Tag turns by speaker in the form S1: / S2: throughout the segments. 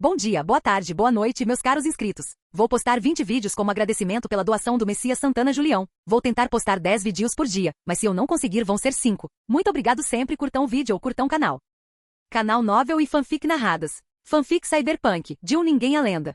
S1: Bom dia, boa tarde, boa noite, meus caros inscritos. Vou postar 20 vídeos como agradecimento pela doação do Messias Santana Julião. Vou tentar postar 10 vídeos por dia, mas se eu não conseguir vão ser 5. Muito obrigado sempre, curtam o vídeo ou curtam o canal. Canal Novel e Fanfic Narradas. Fanfic Cyberpunk, de um Ninguém à Lenda.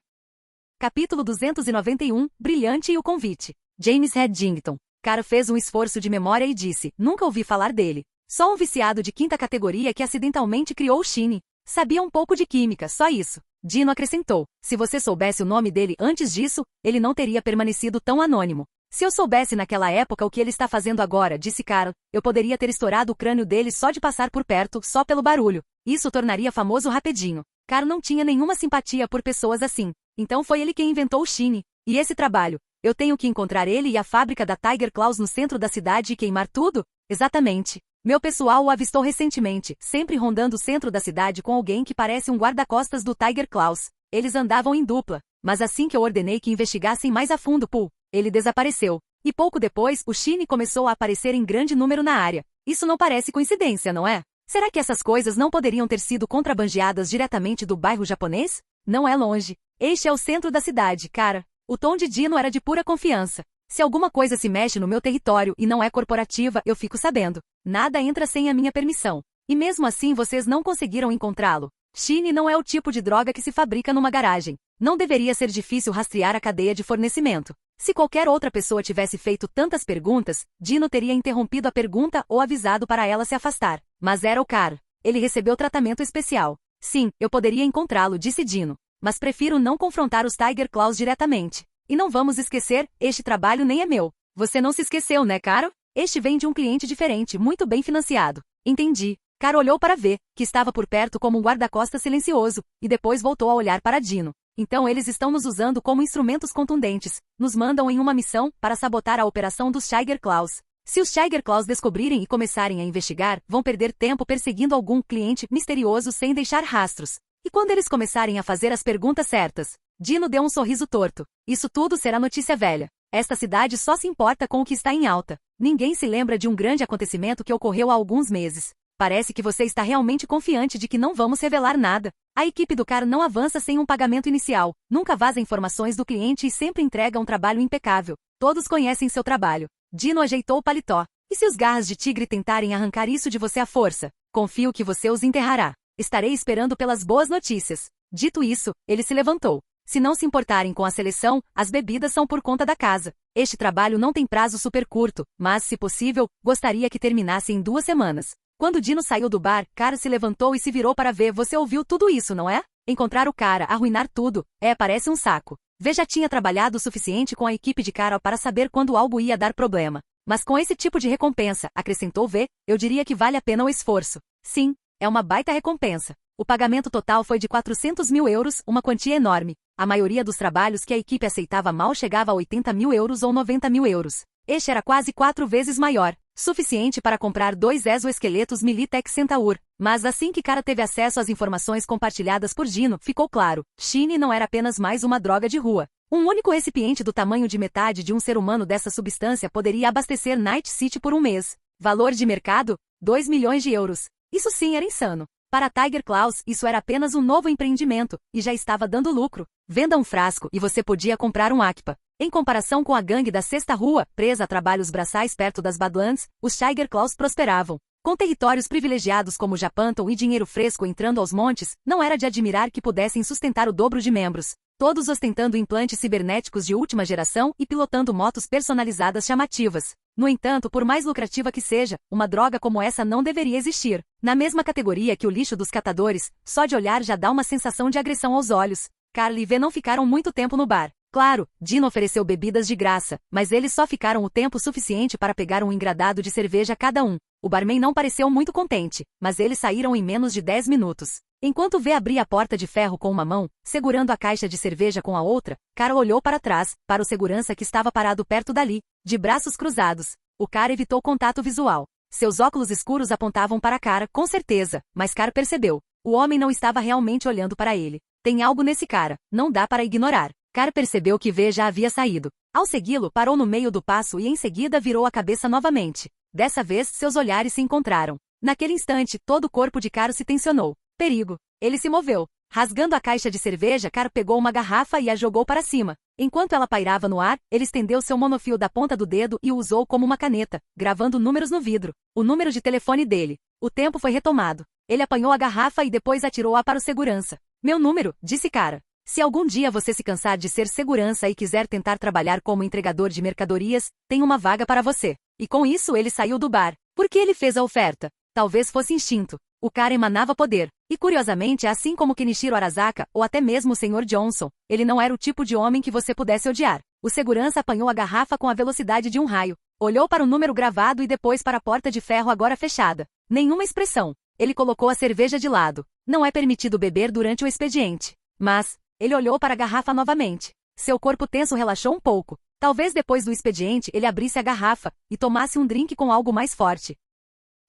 S1: Capítulo 291, Brilhante e o Convite. James Reddington. Cara fez um esforço de memória e disse, nunca ouvi falar dele. Só um viciado de quinta categoria que acidentalmente criou o Shine. Sabia um pouco de química, só isso. Dino acrescentou, se você soubesse o nome dele antes disso, ele não teria permanecido tão anônimo. Se eu soubesse naquela época o que ele está fazendo agora, disse Carl, eu poderia ter estourado o crânio dele só de passar por perto, só pelo barulho. Isso o tornaria famoso rapidinho. Carl não tinha nenhuma simpatia por pessoas assim. Então foi ele quem inventou o Shine. E esse trabalho? Eu tenho que encontrar ele e a fábrica da Tiger Claws no centro da cidade e queimar tudo? Exatamente. Meu pessoal o avistou recentemente, sempre rondando o centro da cidade com alguém que parece um guarda-costas do Tiger Claws. Eles andavam em dupla. Mas assim que eu ordenei que investigassem mais a fundo, ele desapareceu. E pouco depois, o Shine começou a aparecer em grande número na área. Isso não parece coincidência, não é? Será que essas coisas não poderiam ter sido contrabandeadas diretamente do bairro japonês? Não é longe. Este é o centro da cidade, cara. O tom de Dino era de pura confiança. Se alguma coisa se mexe no meu território e não é corporativa, eu fico sabendo. Nada entra sem a minha permissão. E mesmo assim vocês não conseguiram encontrá-lo. Shine não é o tipo de droga que se fabrica numa garagem. Não deveria ser difícil rastrear a cadeia de fornecimento. Se qualquer outra pessoa tivesse feito tantas perguntas, Dino teria interrompido a pergunta ou avisado para ela se afastar. Mas era o Carl. Ele recebeu tratamento especial. Sim, eu poderia encontrá-lo, disse Dino. Mas prefiro não confrontar os Tiger Claws diretamente. E não vamos esquecer, este trabalho nem é meu. Você não se esqueceu, né, Caro? Este vem de um cliente diferente, muito bem financiado. Entendi. Caro olhou para ver, que estava por perto como um guarda-costas silencioso, e depois voltou a olhar para Dino. Então eles estão nos usando como instrumentos contundentes. Nos mandam em uma missão para sabotar a operação dos Tiger Claws. Se os Tiger Claws descobrirem e começarem a investigar, vão perder tempo perseguindo algum cliente misterioso sem deixar rastros. E quando eles começarem a fazer as perguntas certas? Dino deu um sorriso torto. Isso tudo será notícia velha. Esta cidade só se importa com o que está em alta. Ninguém se lembra de um grande acontecimento que ocorreu há alguns meses. Parece que você está realmente confiante de que não vamos revelar nada. A equipe do CAR não avança sem um pagamento inicial. Nunca vaza informações do cliente e sempre entrega um trabalho impecável. Todos conhecem seu trabalho. Dino ajeitou o paletó. E se os garras de tigre tentarem arrancar isso de você à força? Confio que você os enterrará. Estarei esperando pelas boas notícias. Dito isso, ele se levantou. Se não se importarem com a seleção, as bebidas são por conta da casa. Este trabalho não tem prazo super curto, mas, se possível, gostaria que terminasse em 2 semanas. Quando Dino saiu do bar, Cara se levantou e se virou para ver. Você ouviu tudo isso, não é? Encontrar o cara, arruinar tudo. Parece um saco. V já tinha trabalhado o suficiente com a equipe de Carol para saber quando algo ia dar problema. Mas com esse tipo de recompensa, acrescentou V, eu diria que vale a pena o esforço. Sim, é uma baita recompensa. O pagamento total foi de 400 mil euros, uma quantia enorme. A maioria dos trabalhos que a equipe aceitava mal chegava a 80 mil euros ou 90 mil euros. Este era quase 4 vezes maior, suficiente para comprar 2 exoesqueletos Militech Centaur. Mas assim que Cara teve acesso às informações compartilhadas por Dino, ficou claro, Shine não era apenas mais uma droga de rua. Um único recipiente do tamanho de metade de um ser humano dessa substância poderia abastecer Night City por um mês. Valor de mercado? 2 milhões de euros. Isso sim era insano. Para Tiger Claws, isso era apenas um novo empreendimento, e já estava dando lucro. Venda um frasco e você podia comprar um Akpa. Em comparação com a gangue da Sexta Rua, presa a trabalhos braçais perto das Badlands, os Tiger Claws prosperavam. Com territórios privilegiados como Japanton e dinheiro fresco entrando aos montes, não era de admirar que pudessem sustentar o dobro de membros. Todos ostentando implantes cibernéticos de última geração e pilotando motos personalizadas chamativas. No entanto, por mais lucrativa que seja, uma droga como essa não deveria existir. Na mesma categoria que o lixo dos catadores, só de olhar já dá uma sensação de agressão aos olhos. Carl e V não ficaram muito tempo no bar. Claro, Dino ofereceu bebidas de graça, mas eles só ficaram o tempo suficiente para pegar um engradado de cerveja cada um. O barman não pareceu muito contente, mas eles saíram em menos de 10 minutos. Enquanto V abria a porta de ferro com uma mão, segurando a caixa de cerveja com a outra, Carl olhou para trás, para o segurança que estava parado perto dali, de braços cruzados. O cara evitou contato visual. Seus óculos escuros apontavam para a cara, com certeza, mas Carl percebeu. O homem não estava realmente olhando para ele. Tem algo nesse cara, não dá para ignorar. Carl percebeu que V já havia saído. Ao segui-lo, parou no meio do passo e em seguida virou a cabeça novamente. Dessa vez, seus olhares se encontraram. Naquele instante, todo o corpo de Carl se tensionou. Perigo. Ele se moveu. Rasgando a caixa de cerveja, Carl pegou uma garrafa e a jogou para cima. Enquanto ela pairava no ar, ele estendeu seu monofio da ponta do dedo e o usou como uma caneta, gravando números no vidro. O número de telefone dele. O tempo foi retomado. Ele apanhou a garrafa e depois atirou-a para o segurança. Meu número, disse Cara. Se algum dia você se cansar de ser segurança e quiser tentar trabalhar como entregador de mercadorias, tem uma vaga para você. E com isso ele saiu do bar. Por que ele fez a oferta? Talvez fosse instinto. O cara emanava poder. E curiosamente, assim como Kenichiro Arasaka, ou até mesmo o Sr. Johnson, ele não era o tipo de homem que você pudesse odiar. O segurança apanhou a garrafa com a velocidade de um raio. Olhou para o número gravado e depois para a porta de ferro agora fechada. Nenhuma expressão. Ele colocou a cerveja de lado. Não é permitido beber durante o expediente. Mas, ele olhou para a garrafa novamente. Seu corpo tenso relaxou um pouco. Talvez depois do expediente ele abrisse a garrafa e tomasse um drink com algo mais forte.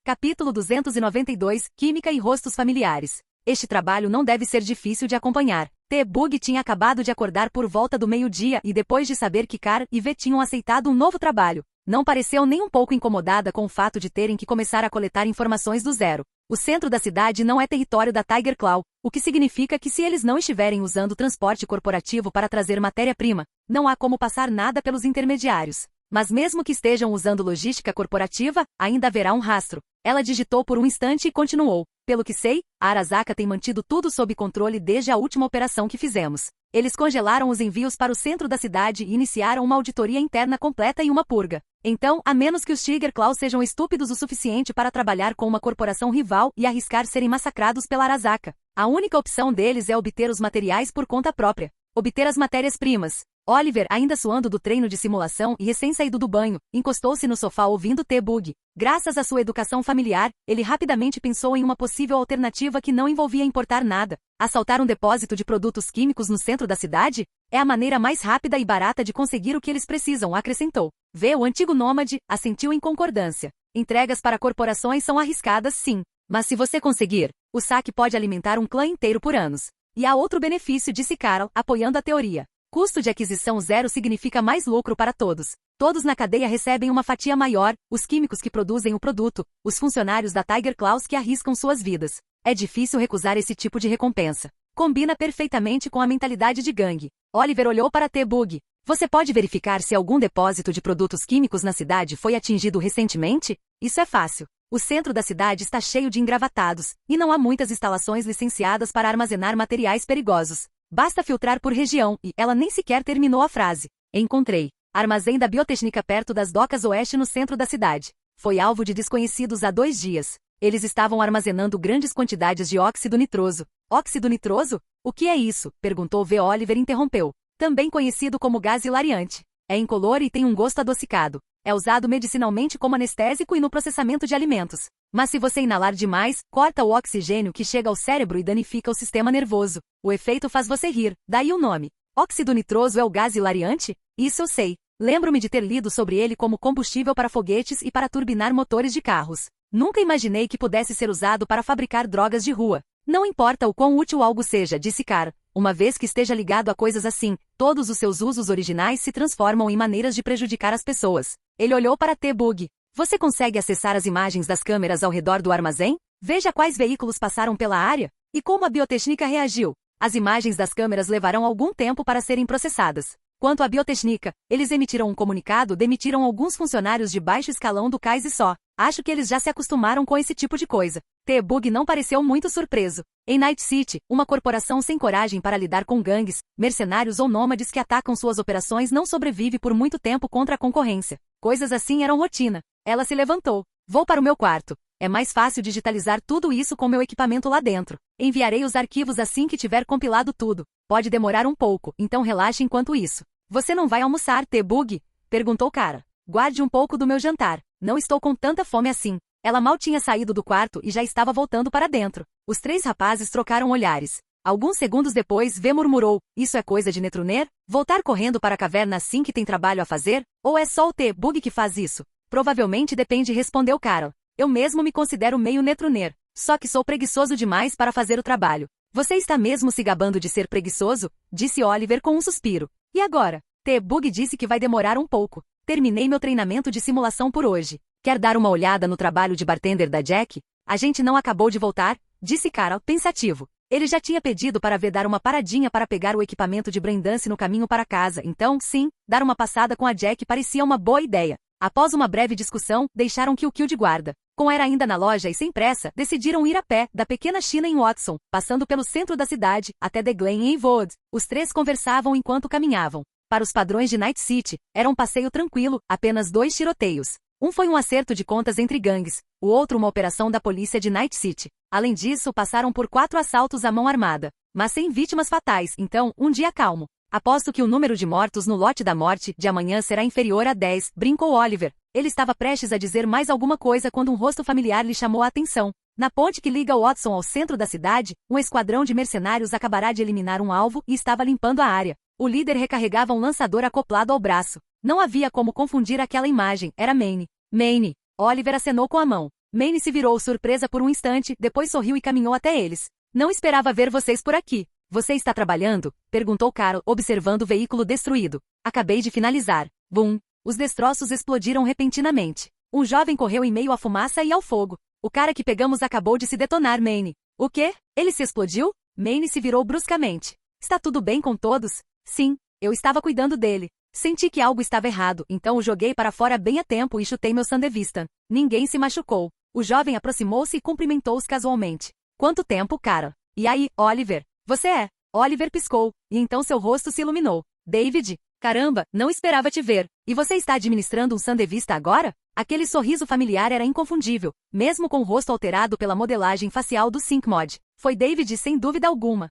S1: Capítulo 292, Química e Rostos Familiares. Este trabalho não deve ser difícil de acompanhar. T-Bug tinha acabado de acordar por volta do meio-dia e depois de saber que Carl e V tinham aceitado um novo trabalho, não pareceu nem um pouco incomodada com o fato de terem que começar a coletar informações do zero. O centro da cidade não é território da Tiger Claw, o que significa que se eles não estiverem usando transporte corporativo para trazer matéria-prima, não há como passar nada pelos intermediários. Mas mesmo que estejam usando logística corporativa, ainda haverá um rastro. Ela digitou por um instante e continuou. Pelo que sei, a Arasaka tem mantido tudo sob controle desde a última operação que fizemos. Eles congelaram os envios para o centro da cidade e iniciaram uma auditoria interna completa e uma purga. Então, a menos que os Tiger Claw sejam estúpidos o suficiente para trabalhar com uma corporação rival e arriscar serem massacrados pela Arasaka, a única opção deles é obter os materiais por conta própria. Obter as matérias-primas. Oliver, ainda suando do treino de simulação e recém-saído do banho, encostou-se no sofá ouvindo T-Bug. Graças à sua educação familiar, ele rapidamente pensou em uma possível alternativa que não envolvia importar nada. Assaltar um depósito de produtos químicos no centro da cidade? É a maneira mais rápida e barata de conseguir o que eles precisam, acrescentou. V, o antigo nômade, assentiu em concordância. Entregas para corporações são arriscadas, sim. Mas se você conseguir, o saque pode alimentar um clã inteiro por anos. E há outro benefício, disse Carl, apoiando a teoria. Custo de aquisição zero significa mais lucro para todos. Todos na cadeia recebem uma fatia maior, os químicos que produzem o produto, os funcionários da Tiger Claws que arriscam suas vidas. É difícil recusar esse tipo de recompensa. Combina perfeitamente com a mentalidade de gangue. Oliver olhou para T-Bug. Você pode verificar se algum depósito de produtos químicos na cidade foi atingido recentemente? Isso é fácil. O centro da cidade está cheio de engravatados, e não há muitas instalações licenciadas para armazenar materiais perigosos. Basta filtrar por região, e ela nem sequer terminou a frase. Encontrei. Armazém da biotécnica perto das docas oeste no centro da cidade. Foi alvo de desconhecidos há 2 dias. Eles estavam armazenando grandes quantidades de óxido nitroso. Óxido nitroso? O que é isso? Perguntou V. Oliver e interrompeu. Também conhecido como gás hilariante. É incolor e tem um gosto adocicado. É usado medicinalmente como anestésico e no processamento de alimentos. Mas se você inalar demais, corta o oxigênio que chega ao cérebro e danifica o sistema nervoso. O efeito faz você rir, daí o nome. Óxido nitroso é o gás hilariante? Isso eu sei. Lembro-me de ter lido sobre ele como combustível para foguetes e para turbinar motores de carros. Nunca imaginei que pudesse ser usado para fabricar drogas de rua. Não importa o quão útil algo seja, disse Carl. Uma vez que esteja ligado a coisas assim, todos os seus usos originais se transformam em maneiras de prejudicar as pessoas. Ele olhou para T-Bug. Você consegue acessar as imagens das câmeras ao redor do armazém? Veja quais veículos passaram pela área e como a biotécnica reagiu. As imagens das câmeras levarão algum tempo para serem processadas. Quanto à biotécnica, eles emitiram um comunicado, demitiram alguns funcionários de baixo escalão do cais e só. Acho que eles já se acostumaram com esse tipo de coisa. T-Bug não pareceu muito surpreso. Em Night City, uma corporação sem coragem para lidar com gangues, mercenários ou nômades que atacam suas operações não sobrevive por muito tempo contra a concorrência. Coisas assim eram rotina. Ela se levantou. Vou para o meu quarto. É mais fácil digitalizar tudo isso com meu equipamento lá dentro. Enviarei os arquivos assim que tiver compilado tudo. Pode demorar um pouco, então relaxe enquanto isso. Você não vai almoçar, T-Bug? Perguntou Cara. Guarde um pouco do meu jantar. Não estou com tanta fome assim. Ela mal tinha saído do quarto e já estava voltando para dentro. Os 3 rapazes trocaram olhares. Alguns segundos depois, V murmurou. Isso é coisa de Netruner? Voltar correndo para a caverna assim que tem trabalho a fazer? Ou é só o T-Bug que faz isso? Provavelmente depende, respondeu Carl. Eu mesmo me considero meio Netruner. Só que sou preguiçoso demais para fazer o trabalho. Você está mesmo se gabando de ser preguiçoso? Disse Oliver com um suspiro. E agora? T-Bug disse que vai demorar um pouco. Terminei meu treinamento de simulação por hoje. Quer dar uma olhada no trabalho de bartender da Jack? A gente não acabou de voltar, disse Carl, pensativo. Ele já tinha pedido para V dar uma paradinha para pegar o equipamento de braindance no caminho para casa, então, sim, dar uma passada com a Jack parecia uma boa ideia. Após uma breve discussão, deixaram Kill de guarda. Com Era ainda na loja e sem pressa, decidiram ir a pé, da pequena China em Watson, passando pelo centro da cidade, até The Glen em Eastwood. Os três conversavam enquanto caminhavam. Para os padrões de Night City, era um passeio tranquilo, apenas 2 tiroteios. Um foi um acerto de contas entre gangues, o outro uma operação da polícia de Night City. Além disso, passaram por 4 assaltos à mão armada, mas sem vítimas fatais, então, um dia calmo. Aposto que o número de mortos no lote da morte de amanhã será inferior a 10, brincou Oliver. Ele estava prestes a dizer mais alguma coisa quando um rosto familiar lhe chamou a atenção. Na ponte que liga Watson ao centro da cidade, um esquadrão de mercenários acabará de eliminar um alvo e estava limpando a área. O líder recarregava um lançador acoplado ao braço. Não havia como confundir aquela imagem, era Maine. Maine. Oliver acenou com a mão. Maine se virou surpresa por um instante, depois sorriu e caminhou até eles. Não esperava ver vocês por aqui. Você está trabalhando? Perguntou Carl, observando o veículo destruído. Acabei de finalizar. Bum! Os destroços explodiram repentinamente. Um jovem correu em meio à fumaça e ao fogo. O cara que pegamos acabou de se detonar, Maine. O quê? Ele se explodiu? Maine se virou bruscamente. Está tudo bem com todos? Sim, eu estava cuidando dele. Senti que algo estava errado, então o joguei para fora bem a tempo e chutei meu Sandevistan. Ninguém se machucou. O jovem aproximou-se e cumprimentou-os casualmente. Quanto tempo, cara? E aí, Oliver? Você é? Oliver piscou, e então seu rosto se iluminou. David? Caramba, não esperava te ver. E você está administrando um Sandevista agora? Aquele sorriso familiar era inconfundível, mesmo com o rosto alterado pela modelagem facial do SyncMod. Foi David sem dúvida alguma.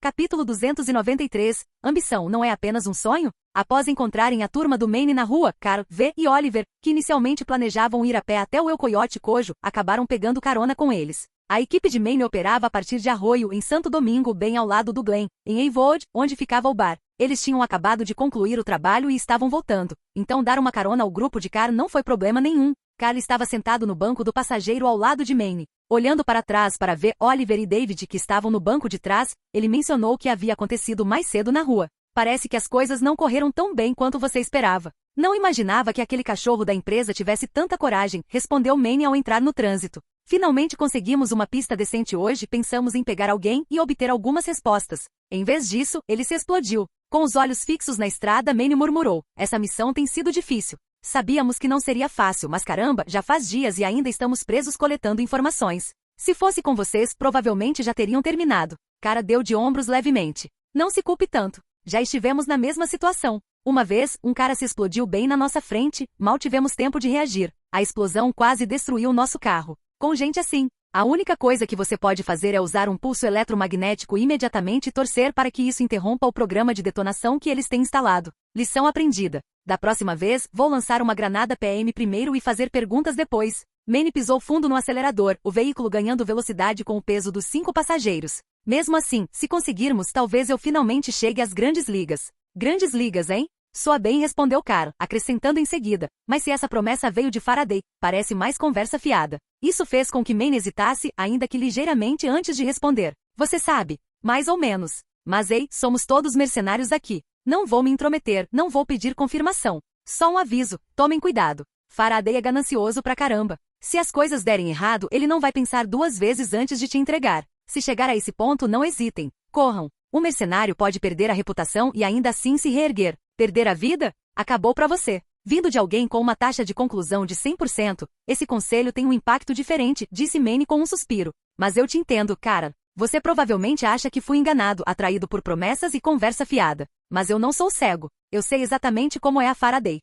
S1: Capítulo 293. Ambição não é apenas um sonho? Após encontrarem a turma do Maine na rua, Carl, V e Oliver, que inicialmente planejavam ir a pé até o El Coyote Cojo, acabaram pegando carona com eles. A equipe de Maine operava a partir de Arroio, em Santo Domingo, bem ao lado do Glen, em Eastwood, onde ficava o bar. Eles tinham acabado de concluir o trabalho e estavam voltando. Então dar uma carona ao grupo de Carl não foi problema nenhum. Carl estava sentado no banco do passageiro ao lado de Maine. Olhando para trás para ver Oliver e David que estavam no banco de trás, ele mencionou o que havia acontecido mais cedo na rua. Parece que as coisas não correram tão bem quanto você esperava. Não imaginava que aquele cachorro da empresa tivesse tanta coragem, respondeu Maine ao entrar no trânsito. Finalmente conseguimos uma pista decente hoje, pensamos em pegar alguém e obter algumas respostas. Em vez disso, ele se explodiu. Com os olhos fixos na estrada, Maine murmurou. Essa missão tem sido difícil. Sabíamos que não seria fácil, mas caramba, já faz dias e ainda estamos presos coletando informações. Se fosse com vocês, provavelmente já teriam terminado. Cara deu de ombros levemente. Não se culpe tanto. Já estivemos na mesma situação. Uma vez, um cara se explodiu bem na nossa frente, mal tivemos tempo de reagir. A explosão quase destruiu nosso carro. Com gente assim, a única coisa que você pode fazer é usar um pulso eletromagnético imediatamente e torcer para que isso interrompa o programa de detonação que eles têm instalado. Lição aprendida. Da próxima vez, vou lançar uma granada PM primeiro e fazer perguntas depois. Maine pisou fundo no acelerador, o veículo ganhando velocidade com o peso dos 5 passageiros. Mesmo assim, se conseguirmos, talvez eu finalmente chegue às grandes ligas. Grandes ligas, hein? Soa bem, respondeu Carl, acrescentando em seguida. Mas se essa promessa veio de Faraday, parece mais conversa fiada. Isso fez com que Maine hesitasse, ainda que ligeiramente antes de responder. Você sabe, mais ou menos. Mas ei, somos todos mercenários aqui. Não vou me intrometer, não vou pedir confirmação. Só um aviso, tomem cuidado. Faraday é ganancioso pra caramba. Se as coisas derem errado, ele não vai pensar 2 vezes antes de te entregar. Se chegar a esse ponto, não hesitem. Corram. Um mercenário pode perder a reputação e ainda assim se reerguer. Perder a vida? Acabou pra você. Vindo de alguém com uma taxa de conclusão de 100%, esse conselho tem um impacto diferente, disse Maine com um suspiro. Mas eu te entendo, cara. Você provavelmente acha que fui enganado, atraído por promessas e conversa fiada. Mas eu não sou cego. Eu sei exatamente como é a Faraday.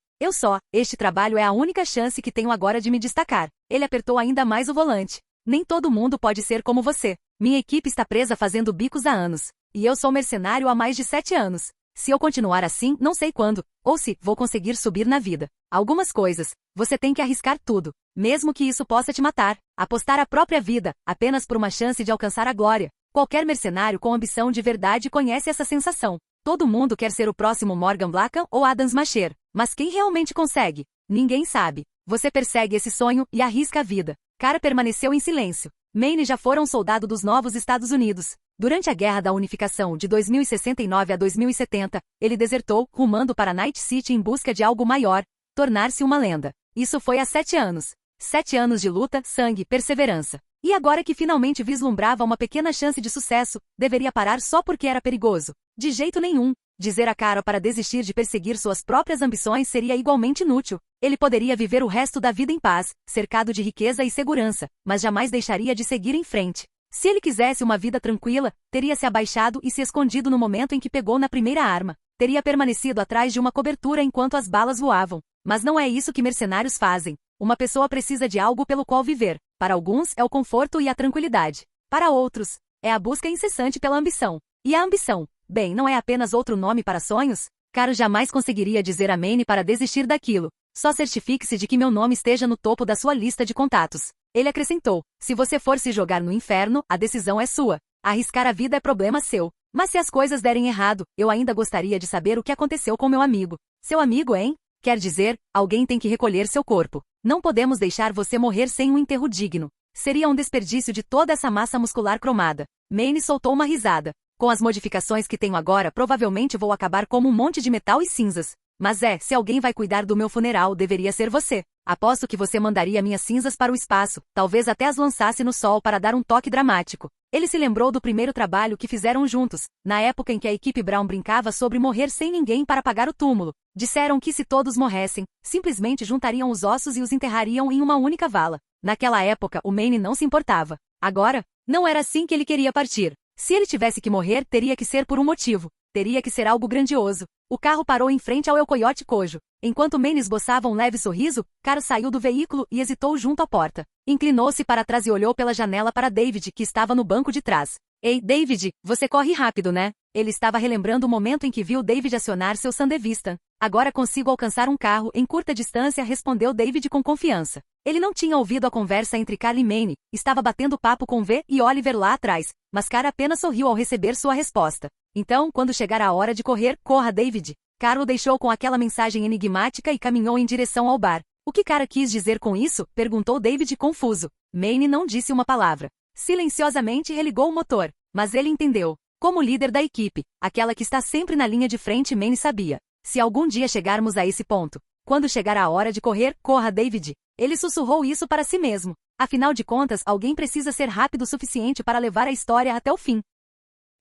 S1: Este trabalho é a única chance que tenho agora de me destacar. Ele apertou ainda mais o volante. Nem todo mundo pode ser como você. Minha equipe está presa fazendo bicos há anos. E eu sou mercenário há mais de 7 anos. Se eu continuar assim, não sei quando, ou se vou conseguir subir na vida. Algumas coisas, você tem que arriscar tudo, mesmo que isso possa te matar. Apostar a própria vida, apenas por uma chance de alcançar a glória. Qualquer mercenário com ambição de verdade conhece essa sensação. Todo mundo quer ser o próximo Morgan Blackham ou Adam Smasher. Mas quem realmente consegue? Ninguém sabe. Você persegue esse sonho e arrisca a vida. Cara permaneceu em silêncio. Maine já fora um soldado dos novos Estados Unidos. Durante a Guerra da Unificação de 2069 a 2070, ele desertou, rumando para Night City em busca de algo maior, tornar-se uma lenda. Isso foi há 7 anos. 7 anos de luta, sangue, perseverança. E agora que finalmente vislumbrava uma pequena chance de sucesso, deveria parar só porque era perigoso? De jeito nenhum. Dizer a Carol para desistir de perseguir suas próprias ambições seria igualmente inútil. Ele poderia viver o resto da vida em paz, cercado de riqueza e segurança, mas jamais deixaria de seguir em frente. Se ele quisesse uma vida tranquila, teria se abaixado e se escondido no momento em que pegou na primeira arma. Teria permanecido atrás de uma cobertura enquanto as balas voavam. Mas não é isso que mercenários fazem. Uma pessoa precisa de algo pelo qual viver. Para alguns, é o conforto e a tranquilidade. Para outros, é a busca incessante pela ambição. E a ambição? Bem, não é apenas outro nome para sonhos? Caro jamais conseguiria dizer amém para desistir daquilo. Só certifique-se de que meu nome esteja no topo da sua lista de contatos. Ele acrescentou, se você for se jogar no inferno, a decisão é sua. Arriscar a vida é problema seu. Mas se as coisas derem errado, eu ainda gostaria de saber o que aconteceu com meu amigo. Seu amigo, hein? Quer dizer, alguém tem que recolher seu corpo. Não podemos deixar você morrer sem um enterro digno. Seria um desperdício de toda essa massa muscular cromada. Maine soltou uma risada. Com as modificações que tenho agora, provavelmente vou acabar como um monte de metal e cinzas. Mas se alguém vai cuidar do meu funeral, deveria ser você. Aposto que você mandaria minhas cinzas para o espaço, talvez até as lançasse no sol para dar um toque dramático. Ele se lembrou do primeiro trabalho que fizeram juntos, na época em que a equipe Brown brincava sobre morrer sem ninguém para pagar o túmulo. Disseram que se todos morressem, simplesmente juntariam os ossos e os enterrariam em uma única vala. Naquela época, o Maine não se importava. Agora, não era assim que ele queria partir. Se ele tivesse que morrer, teria que ser por um motivo. Teria que ser algo grandioso. O carro parou em frente ao El Coyote Cojo. Enquanto Maine esboçava um leve sorriso, Caro saiu do veículo e hesitou junto à porta. Inclinou-se para trás e olhou pela janela para David, que estava no banco de trás. Ei, David, você corre rápido, né? Ele estava relembrando o momento em que viu David acionar seu Sandevistan. Agora consigo alcançar um carro em curta distância, respondeu David com confiança. Ele não tinha ouvido a conversa entre Carl e Maine, estava batendo papo com V e Oliver lá atrás, mas Carl apenas sorriu ao receber sua resposta. Então, quando chegar a hora de correr, corra, David. Carl o deixou com aquela mensagem enigmática e caminhou em direção ao bar. O que Carl quis dizer com isso? Perguntou David confuso. Maine não disse uma palavra. Silenciosamente religou o motor, mas ele entendeu. Como líder da equipe, aquela que está sempre na linha de frente, Maine sabia. Se algum dia chegarmos a esse ponto, quando chegar a hora de correr, corra, David. Ele sussurrou isso para si mesmo. Afinal de contas, alguém precisa ser rápido o suficiente para levar a história até o fim.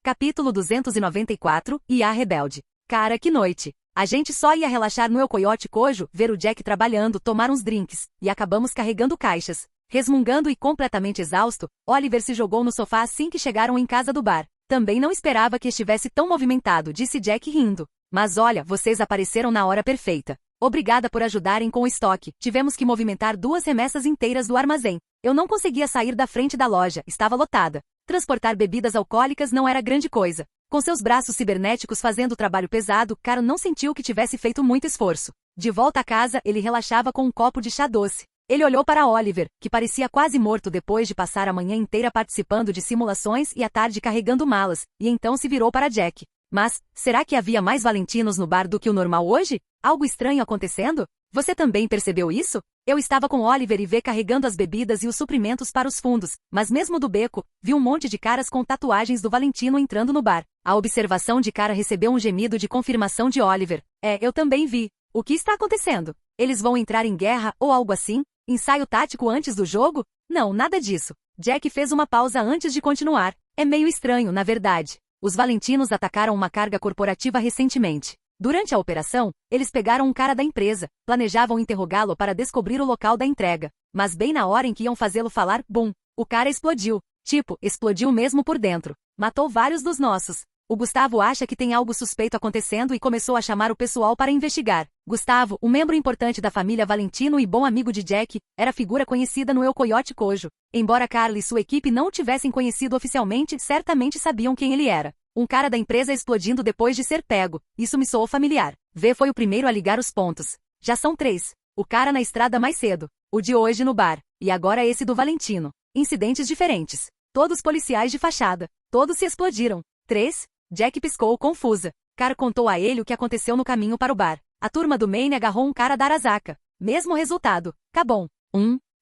S1: Capítulo 294, e a rebelde. Cara, que noite. A gente só ia relaxar no El Coyote Cojo, ver o Jack trabalhando, tomar uns drinks, e acabamos carregando caixas. Resmungando e completamente exausto, Oliver se jogou no sofá assim que chegaram em casa do bar. Também não esperava que estivesse tão movimentado, disse Jack rindo. Mas olha, vocês apareceram na hora perfeita. Obrigada por ajudarem com o estoque. Tivemos que movimentar 2 remessas inteiras do armazém. Eu não conseguia sair da frente da loja, estava lotada. Transportar bebidas alcoólicas não era grande coisa. Com seus braços cibernéticos fazendo o trabalho pesado, Caro não sentiu que tivesse feito muito esforço. De volta a casa, ele relaxava com um copo de chá doce. Ele olhou para Oliver, que parecia quase morto depois de passar a manhã inteira participando de simulações e a tarde carregando malas, e então se virou para Jack. Mas, será que havia mais valentinos no bar do que o normal hoje? Algo estranho acontecendo? Você também percebeu isso? Eu estava com Oliver e V carregando as bebidas e os suprimentos para os fundos, mas mesmo do beco, vi um monte de caras com tatuagens do Valentino entrando no bar. A observação de Cara recebeu um gemido de confirmação de Oliver. Eu também vi. O que está acontecendo? Eles vão entrar em guerra ou algo assim? Ensaio tático antes do jogo? Não, nada disso. Jack fez uma pausa antes de continuar. É meio estranho, na verdade. Os Valentinos atacaram uma carga corporativa recentemente. Durante a operação, eles pegaram um cara da empresa, planejavam interrogá-lo para descobrir o local da entrega. Mas bem na hora em que iam fazê-lo falar, bum, o cara explodiu. Tipo, explodiu mesmo por dentro. Matou vários dos nossos. O Gustavo acha que tem algo suspeito acontecendo e começou a chamar o pessoal para investigar. Gustavo, um membro importante da família Valentino e bom amigo de Jack, era figura conhecida no El Coyote Cojo. Embora Carl e sua equipe não o tivessem conhecido oficialmente, certamente sabiam quem ele era. Um cara da empresa explodindo depois de ser pego. Isso me soou familiar. V foi o primeiro a ligar os pontos. Já são 3. O cara na estrada mais cedo. O de hoje no bar. E agora esse do Valentino. Incidentes diferentes. Todos policiais de fachada. Todos se explodiram. 3? Jack piscou confusa. Carl contou a ele o que aconteceu no caminho para o bar. A turma do Maine agarrou um cara da Arasaka. Mesmo resultado. Cabom.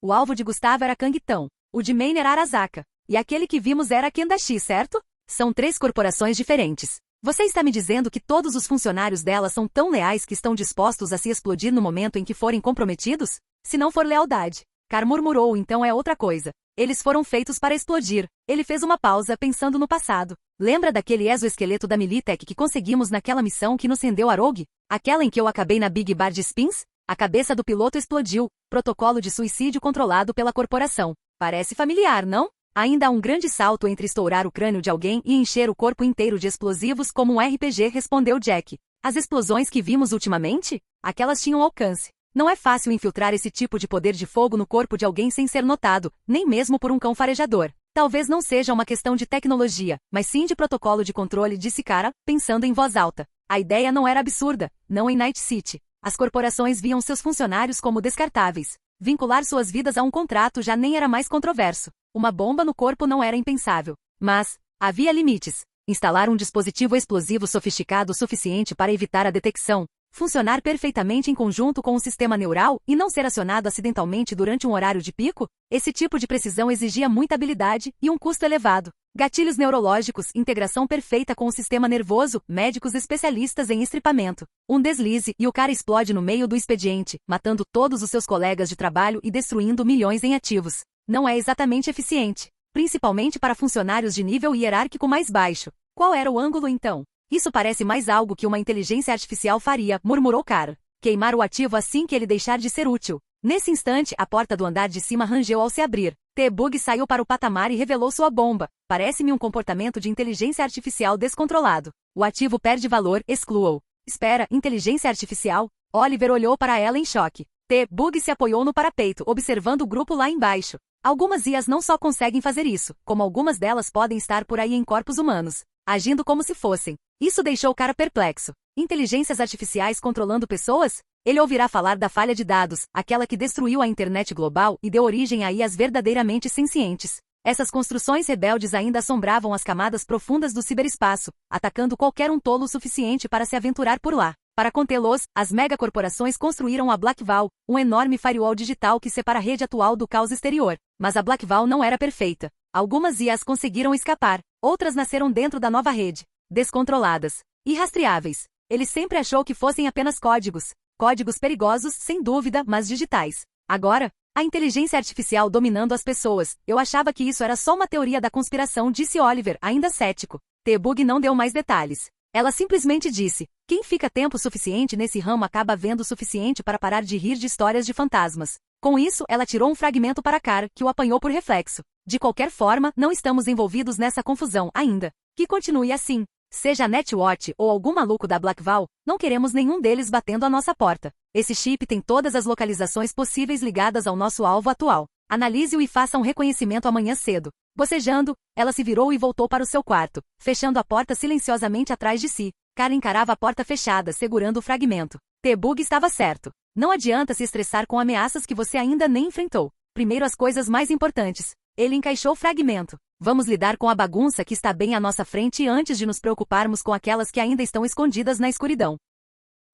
S1: O alvo de Gustavo era Kangtão. O de Maine era Arasaka. E aquele que vimos era Kendashi, certo? São 3 corporações diferentes. Você está me dizendo que todos os funcionários dela são tão leais que estão dispostos a se explodir no momento em que forem comprometidos? Se não for lealdade, Car murmurou, então é outra coisa. Eles foram feitos para explodir. Ele fez uma pausa, pensando no passado. Lembra daquele exoesqueleto da Militech que conseguimos naquela missão que nos rendeu a Rogue? Aquela em que eu acabei na Big Bar de Spins? A cabeça do piloto explodiu. Protocolo de suicídio controlado pela corporação. Parece familiar, não? Ainda há um grande salto entre estourar o crânio de alguém e encher o corpo inteiro de explosivos como um RPG, respondeu Jack. As explosões que vimos ultimamente? Aquelas tinham alcance. Não é fácil infiltrar esse tipo de poder de fogo no corpo de alguém sem ser notado, nem mesmo por um cão farejador. Talvez não seja uma questão de tecnologia, mas sim de protocolo de controle, disse Kara, pensando em voz alta. A ideia não era absurda, não em Night City. As corporações viam seus funcionários como descartáveis. Vincular suas vidas a um contrato já nem era mais controverso. Uma bomba no corpo não era impensável. Mas havia limites. Instalar um dispositivo explosivo sofisticado o suficiente para evitar a detecção, funcionar perfeitamente em conjunto com um sistema neural e não ser acionado acidentalmente durante um horário de pico? Esse tipo de precisão exigia muita habilidade e um custo elevado. Gatilhos neurológicos, integração perfeita com o sistema nervoso, médicos especialistas em estripamento. Um deslize e o cara explode no meio do expediente, matando todos os seus colegas de trabalho e destruindo milhões em ativos. Não é exatamente eficiente, principalmente para funcionários de nível hierárquico mais baixo. Qual era o ângulo então? Isso parece mais algo que uma inteligência artificial faria, murmurou Kara. Queimar o ativo assim que ele deixar de ser útil. Nesse instante, a porta do andar de cima rangeu ao se abrir. T-Bug saiu para o patamar e revelou sua bomba. Parece-me um comportamento de inteligência artificial descontrolado. O ativo perde valor, exclua-o. Espera, inteligência artificial? Oliver olhou para ela em choque. T-Bug se apoiou no parapeito, observando o grupo lá embaixo. Algumas IAs não só conseguem fazer isso, como algumas delas podem estar por aí em corpos humanos, agindo como se fossem. Isso deixou o cara perplexo. Inteligências artificiais controlando pessoas? Ele ouvirá falar da falha de dados, aquela que destruiu a internet global e deu origem a IAs verdadeiramente sencientes. Essas construções rebeldes ainda assombravam as camadas profundas do ciberespaço, atacando qualquer um tolo o suficiente para se aventurar por lá. Para contê-los, as megacorporações construíram a Blackval, um enorme firewall digital que separa a rede atual do caos exterior. Mas a Blackval não era perfeita. Algumas IAs conseguiram escapar, outras nasceram dentro da nova rede. Descontroladas. Irrastreáveis. Ele sempre achou que fossem apenas códigos. Códigos perigosos, sem dúvida, mas digitais. Agora, a inteligência artificial dominando as pessoas. Eu achava que isso era só uma teoria da conspiração, disse Oliver, ainda cético. T-Bug não deu mais detalhes. Ela simplesmente disse, quem fica tempo suficiente nesse ramo acaba vendo o suficiente para parar de rir de histórias de fantasmas. Com isso, ela tirou um fragmento para Kara, que o apanhou por reflexo. De qualquer forma, não estamos envolvidos nessa confusão ainda. Que continue assim. Seja a Netwatch ou algum maluco da Blackval, não queremos nenhum deles batendo a nossa porta. Esse chip tem todas as localizações possíveis ligadas ao nosso alvo atual. Analise-o e faça um reconhecimento amanhã cedo. Bocejando, ela se virou e voltou para o seu quarto, fechando a porta silenciosamente atrás de si. Kara encarava a porta fechada, segurando o fragmento. T-Bug estava certo. Não adianta se estressar com ameaças que você ainda nem enfrentou. Primeiro as coisas mais importantes. Ele encaixou o fragmento. Vamos lidar com a bagunça que está bem à nossa frente antes de nos preocuparmos com aquelas que ainda estão escondidas na escuridão.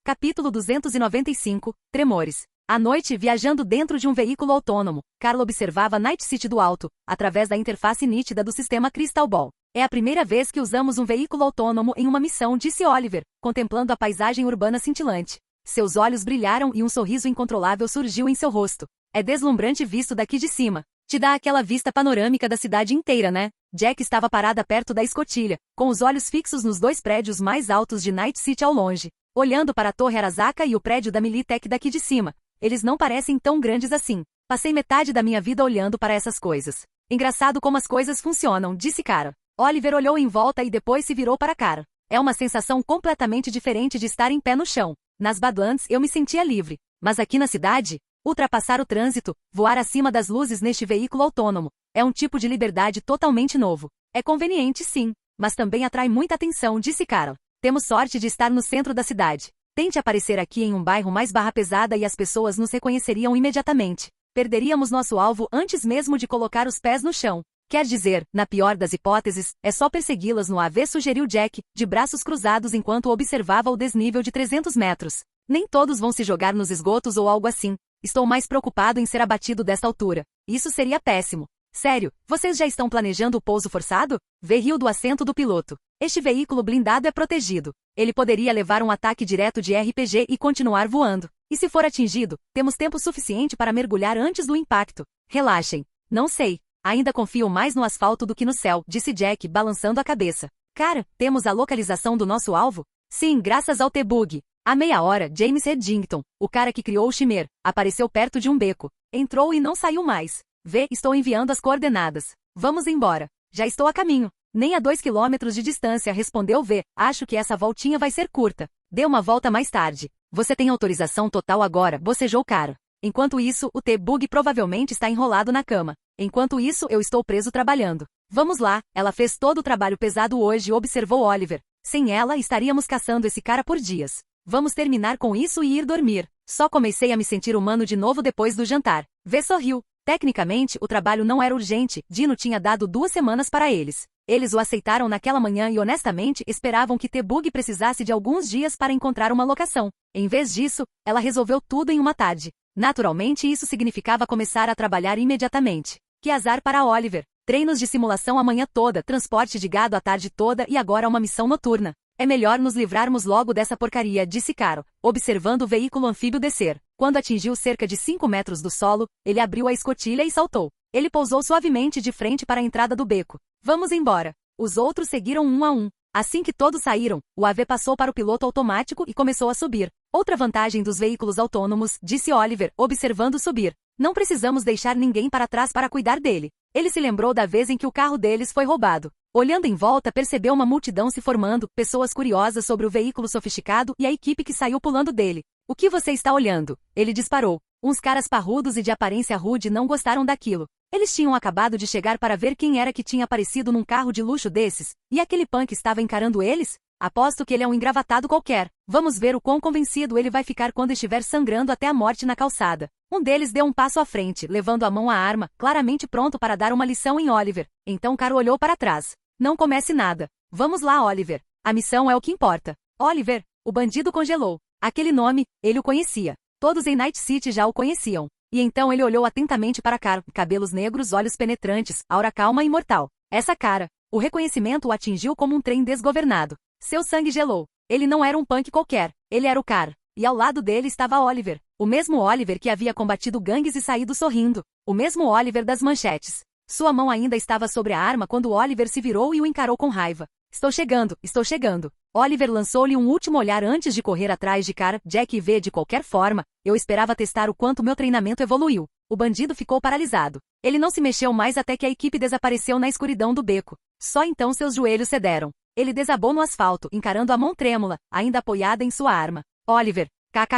S1: Capítulo 295, Tremores. À noite, viajando dentro de um veículo autônomo, Carla observava Night City do alto, através da interface nítida do sistema Crystal Ball. É a primeira vez que usamos um veículo autônomo em uma missão, disse Oliver, contemplando a paisagem urbana cintilante. Seus olhos brilharam e um sorriso incontrolável surgiu em seu rosto. É deslumbrante visto daqui de cima. Te dá aquela vista panorâmica da cidade inteira, né? Jack estava parada perto da escotilha, com os olhos fixos nos dois prédios mais altos de Night City ao longe, olhando para a Torre Arasaka e o prédio da Militech daqui de cima. Eles não parecem tão grandes assim. Passei metade da minha vida olhando para essas coisas. Engraçado como as coisas funcionam, disse Kara. Oliver olhou em volta e depois se virou para Kara. É uma sensação completamente diferente de estar em pé no chão. Nas Badlands eu me sentia livre. Mas aqui na cidade, ultrapassar o trânsito, voar acima das luzes neste veículo autônomo, é um tipo de liberdade totalmente novo. É conveniente sim, mas também atrai muita atenção, disse Carol. Temos sorte de estar no centro da cidade. Tente aparecer aqui em um bairro mais barra pesada e as pessoas nos reconheceriam imediatamente. Perderíamos nosso alvo antes mesmo de colocar os pés no chão. Quer dizer, na pior das hipóteses, é só persegui-las no AV, sugeriu Jack, de braços cruzados enquanto observava o desnível de 300 metros. Nem todos vão se jogar nos esgotos ou algo assim. Estou mais preocupado em ser abatido desta altura. Isso seria péssimo. Sério, vocês já estão planejando o pouso forçado? V riu do assento do piloto. Este veículo blindado é protegido. Ele poderia levar um ataque direto de RPG e continuar voando. E se for atingido, temos tempo suficiente para mergulhar antes do impacto. Relaxem. Não sei. Ainda confio mais no asfalto do que no céu, disse Jack, balançando a cabeça. Cara, temos a localização do nosso alvo? Sim, graças ao T-Bug. À meia hora, James Reddington, o cara que criou o Chimera, apareceu perto de um beco. Entrou e não saiu mais. Vê, estou enviando as coordenadas. Vamos embora. Já estou a caminho. Nem a 2 quilômetros de distância, respondeu V. Acho que essa voltinha vai ser curta. Dê uma volta mais tarde. Você tem autorização total agora, bocejou Cara. Enquanto isso, o T-Bug provavelmente está enrolado na cama. Enquanto isso, eu estou preso trabalhando. Vamos lá, ela fez todo o trabalho pesado hoje, observou Oliver. Sem ela, estaríamos caçando esse cara por dias. Vamos terminar com isso e ir dormir. Só comecei a me sentir humano de novo depois do jantar. V sorriu. Tecnicamente, o trabalho não era urgente, Dino tinha dado 2 semanas para eles. Eles o aceitaram naquela manhã e honestamente esperavam que T-Bug precisasse de alguns dias para encontrar uma locação. Em vez disso, ela resolveu tudo em uma tarde. Naturalmente isso significava começar a trabalhar imediatamente. Que azar para Oliver. Treinos de simulação a manhã toda, transporte de gado a tarde toda e agora uma missão noturna. É melhor nos livrarmos logo dessa porcaria, disse Caro, observando o veículo anfíbio descer. Quando atingiu cerca de 5 metros do solo, ele abriu a escotilha e saltou. Ele pousou suavemente de frente para a entrada do beco. Vamos embora. Os outros seguiram um a um. Assim que todos saíram, o AV passou para o piloto automático e começou a subir. Outra vantagem dos veículos autônomos, disse Oliver, observando subir. Não precisamos deixar ninguém para trás para cuidar dele. Ele se lembrou da vez em que o carro deles foi roubado. Olhando em volta, percebeu uma multidão se formando, pessoas curiosas sobre o veículo sofisticado e a equipe que saiu pulando dele. O que você está olhando? Ele disparou. Uns caras parrudos e de aparência rude não gostaram daquilo. Eles tinham acabado de chegar para ver quem era que tinha aparecido num carro de luxo desses, e aquele punk estava encarando eles? Aposto que ele é um engravatado qualquer. Vamos ver o quão convencido ele vai ficar quando estiver sangrando até a morte na calçada. Um deles deu um passo à frente, levando a mão à arma, claramente pronto para dar uma lição em Oliver. Então Caro olhou para trás. Não comece nada. Vamos lá, Oliver. A missão é o que importa. Oliver, o bandido congelou. Aquele nome, ele o conhecia. Todos em Night City já o conheciam. E então ele olhou atentamente para Caro, cabelos negros, olhos penetrantes, aura calma e mortal. Essa cara. O reconhecimento o atingiu como um trem desgovernado. Seu sangue gelou. Ele não era um punk qualquer. Ele era o Car. E ao lado dele estava Oliver. O mesmo Oliver que havia combatido gangues e saído sorrindo. O mesmo Oliver das manchetes. Sua mão ainda estava sobre a arma quando Oliver se virou e o encarou com raiva. Estou chegando, estou chegando. Oliver lançou-lhe um último olhar antes de correr atrás de Cara, Jack e V de qualquer forma. Eu esperava testar o quanto meu treinamento evoluiu. O bandido ficou paralisado. Ele não se mexeu mais até que a equipe desapareceu na escuridão do beco. Só então seus joelhos cederam. Ele desabou no asfalto, encarando a mão trêmula, ainda apoiada em sua arma. Oliver.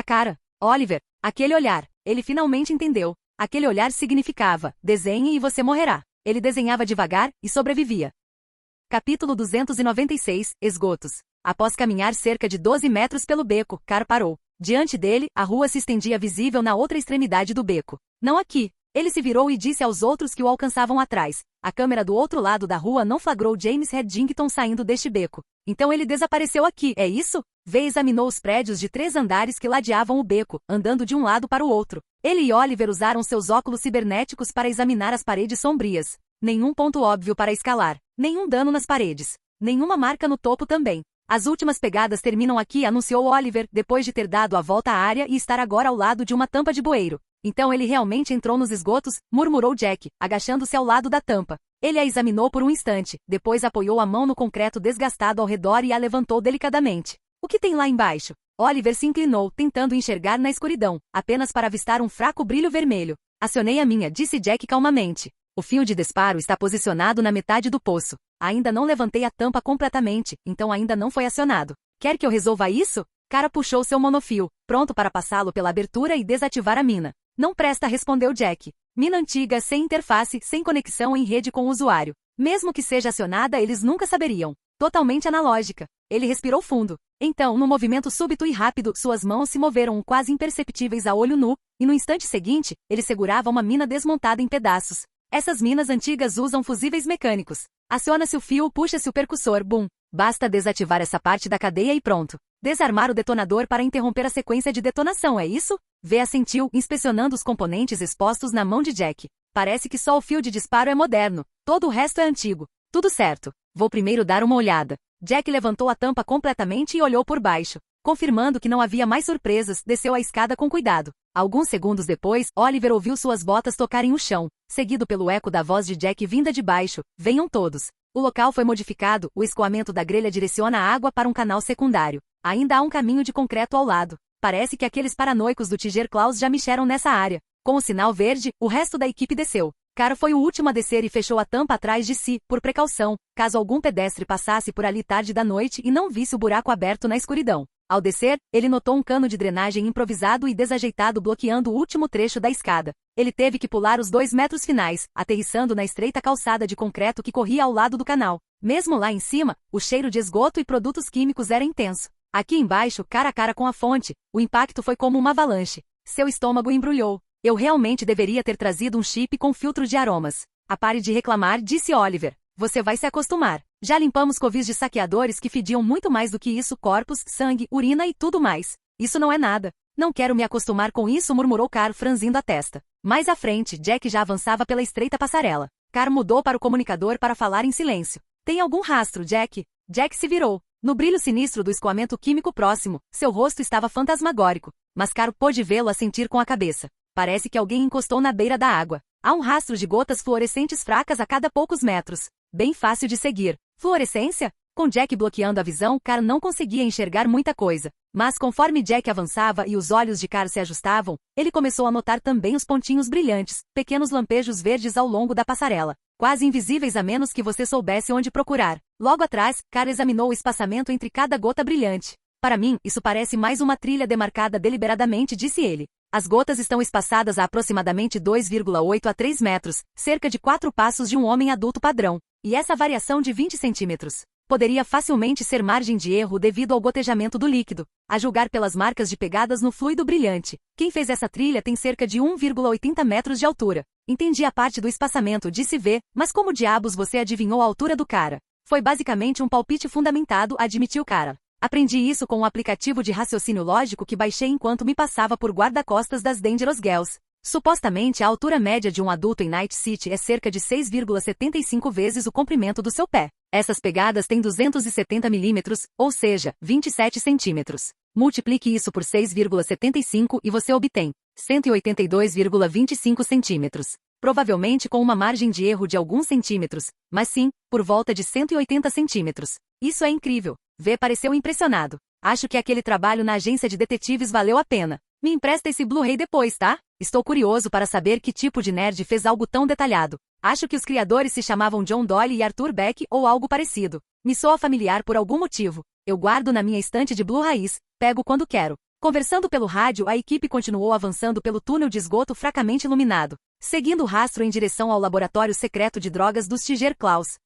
S1: Cara. Oliver. Aquele olhar. Ele finalmente entendeu. Aquele olhar significava, desenhe e você morrerá. Ele desenhava devagar, e sobrevivia. Capítulo 296, Esgotos. Após caminhar cerca de 12 metros pelo beco, Car parou. Diante dele, a rua se estendia visível na outra extremidade do beco. Não aqui. Ele se virou e disse aos outros que o alcançavam atrás. A câmera do outro lado da rua não flagrou James Reddington saindo deste beco. Então ele desapareceu aqui, é isso? V examinou os prédios de 3 andares que ladeavam o beco, andando de um lado para o outro. Ele e Oliver usaram seus óculos cibernéticos para examinar as paredes sombrias. Nenhum ponto óbvio para escalar. Nenhum dano nas paredes. Nenhuma marca no topo também. As últimas pegadas terminam aqui, anunciou Oliver, depois de ter dado a volta à área e estar agora ao lado de uma tampa de bueiro. Então ele realmente entrou nos esgotos, murmurou Jack, agachando-se ao lado da tampa. Ele a examinou por um instante, depois apoiou a mão no concreto desgastado ao redor e a levantou delicadamente. O que tem lá embaixo? Oliver se inclinou, tentando enxergar na escuridão, apenas para avistar um fraco brilho vermelho. Acionei a minha, disse Jack calmamente. O fio de disparo está posicionado na metade do poço. Ainda não levantei a tampa completamente, então ainda não foi acionado. Quer que eu resolva isso? Cara puxou seu monofio, pronto para passá-lo pela abertura e desativar a mina. Não presta, respondeu Jack. Mina antiga, sem interface, sem conexão em rede com o usuário. Mesmo que seja acionada, eles nunca saberiam. Totalmente analógica. Ele respirou fundo. Então, num movimento súbito e rápido, suas mãos se moveram quase imperceptíveis a olho nu, e no instante seguinte, ele segurava uma mina desmontada em pedaços. Essas minas antigas usam fusíveis mecânicos. Aciona-se o fio, puxa-se o percussor, bum. Basta desativar essa parte da cadeia e pronto. Desarmar o detonador para interromper a sequência de detonação, é isso? V assentiu, inspecionando os componentes expostos na mão de Jack. Parece que só o fio de disparo é moderno. Todo o resto é antigo. Tudo certo. Vou primeiro dar uma olhada. Jack levantou a tampa completamente e olhou por baixo. Confirmando que não havia mais surpresas, desceu a escada com cuidado. Alguns segundos depois, Oliver ouviu suas botas tocarem o chão, seguido pelo eco da voz de Jack vinda de baixo: venham todos. O local foi modificado, o escoamento da grelha direciona a água para um canal secundário. Ainda há um caminho de concreto ao lado. Parece que aqueles paranoicos do Tiger Claws já mexeram nessa área. Com o sinal verde, o resto da equipe desceu. Cara foi o último a descer e fechou a tampa atrás de si, por precaução, caso algum pedestre passasse por ali tarde da noite e não visse o buraco aberto na escuridão. Ao descer, ele notou um cano de drenagem improvisado e desajeitado bloqueando o último trecho da escada. Ele teve que pular os 2 metros finais, aterrissando na estreita calçada de concreto que corria ao lado do canal. Mesmo lá em cima, o cheiro de esgoto e produtos químicos era intenso. Aqui embaixo, cara a cara com a fonte, o impacto foi como uma avalanche. Seu estômago embrulhou. Eu realmente deveria ter trazido um chip com filtro de aromas. Pare de reclamar, disse Oliver. Você vai se acostumar. Já limpamos covis de saqueadores que fediam muito mais do que isso: corpos, sangue, urina e tudo mais. Isso não é nada. Não quero me acostumar com isso, murmurou Carl, franzindo a testa. Mais à frente, Jack já avançava pela estreita passarela. Carl mudou para o comunicador para falar em silêncio. Tem algum rastro, Jack? Jack se virou. No brilho sinistro do escoamento químico próximo, seu rosto estava fantasmagórico. Mas Carl pôde vê-lo assentir com a cabeça. Parece que alguém encostou na beira da água. Há um rastro de gotas fluorescentes fracas a cada poucos metros. Bem fácil de seguir. Fluorescência? Com Jack bloqueando a visão, Carl não conseguia enxergar muita coisa. Mas conforme Jack avançava e os olhos de Carl se ajustavam, ele começou a notar também os pontinhos brilhantes, pequenos lampejos verdes ao longo da passarela. Quase invisíveis a menos que você soubesse onde procurar. Logo atrás, Carl examinou o espaçamento entre cada gota brilhante. Para mim, isso parece mais uma trilha demarcada deliberadamente, disse ele. As gotas estão espaçadas a aproximadamente 2,8 a 3 metros, cerca de 4 passos de um homem adulto padrão. E essa variação de 20 centímetros poderia facilmente ser margem de erro devido ao gotejamento do líquido, a julgar pelas marcas de pegadas no fluido brilhante. Quem fez essa trilha tem cerca de 1,80 metros de altura. Entendi a parte do espaçamento, disse V, mas como diabos você adivinhou a altura do cara? Foi basicamente um palpite fundamentado, admitiu Carl. Aprendi isso com um aplicativo de raciocínio lógico que baixei enquanto me passava por guarda-costas das Dangerous Girls. Supostamente a altura média de um adulto em Night City é cerca de 6,75 vezes o comprimento do seu pé. Essas pegadas têm 270 milímetros, ou seja, 27 centímetros. Multiplique isso por 6,75 e você obtém 182,25 centímetros. Provavelmente com uma margem de erro de alguns centímetros, mas sim, por volta de 180 centímetros. Isso é incrível. V pareceu impressionado. Acho que aquele trabalho na agência de detetives valeu a pena. Me empresta esse Blu-ray depois, tá? Estou curioso para saber que tipo de nerd fez algo tão detalhado. Acho que os criadores se chamavam John Doyle e Arthur Beck ou algo parecido. Me soa familiar por algum motivo. Eu guardo na minha estante de Blu-rays, pego quando quero. Conversando pelo rádio, a equipe continuou avançando pelo túnel de esgoto fracamente iluminado, seguindo o rastro em direção ao laboratório secreto de drogas dos Tiger Claws.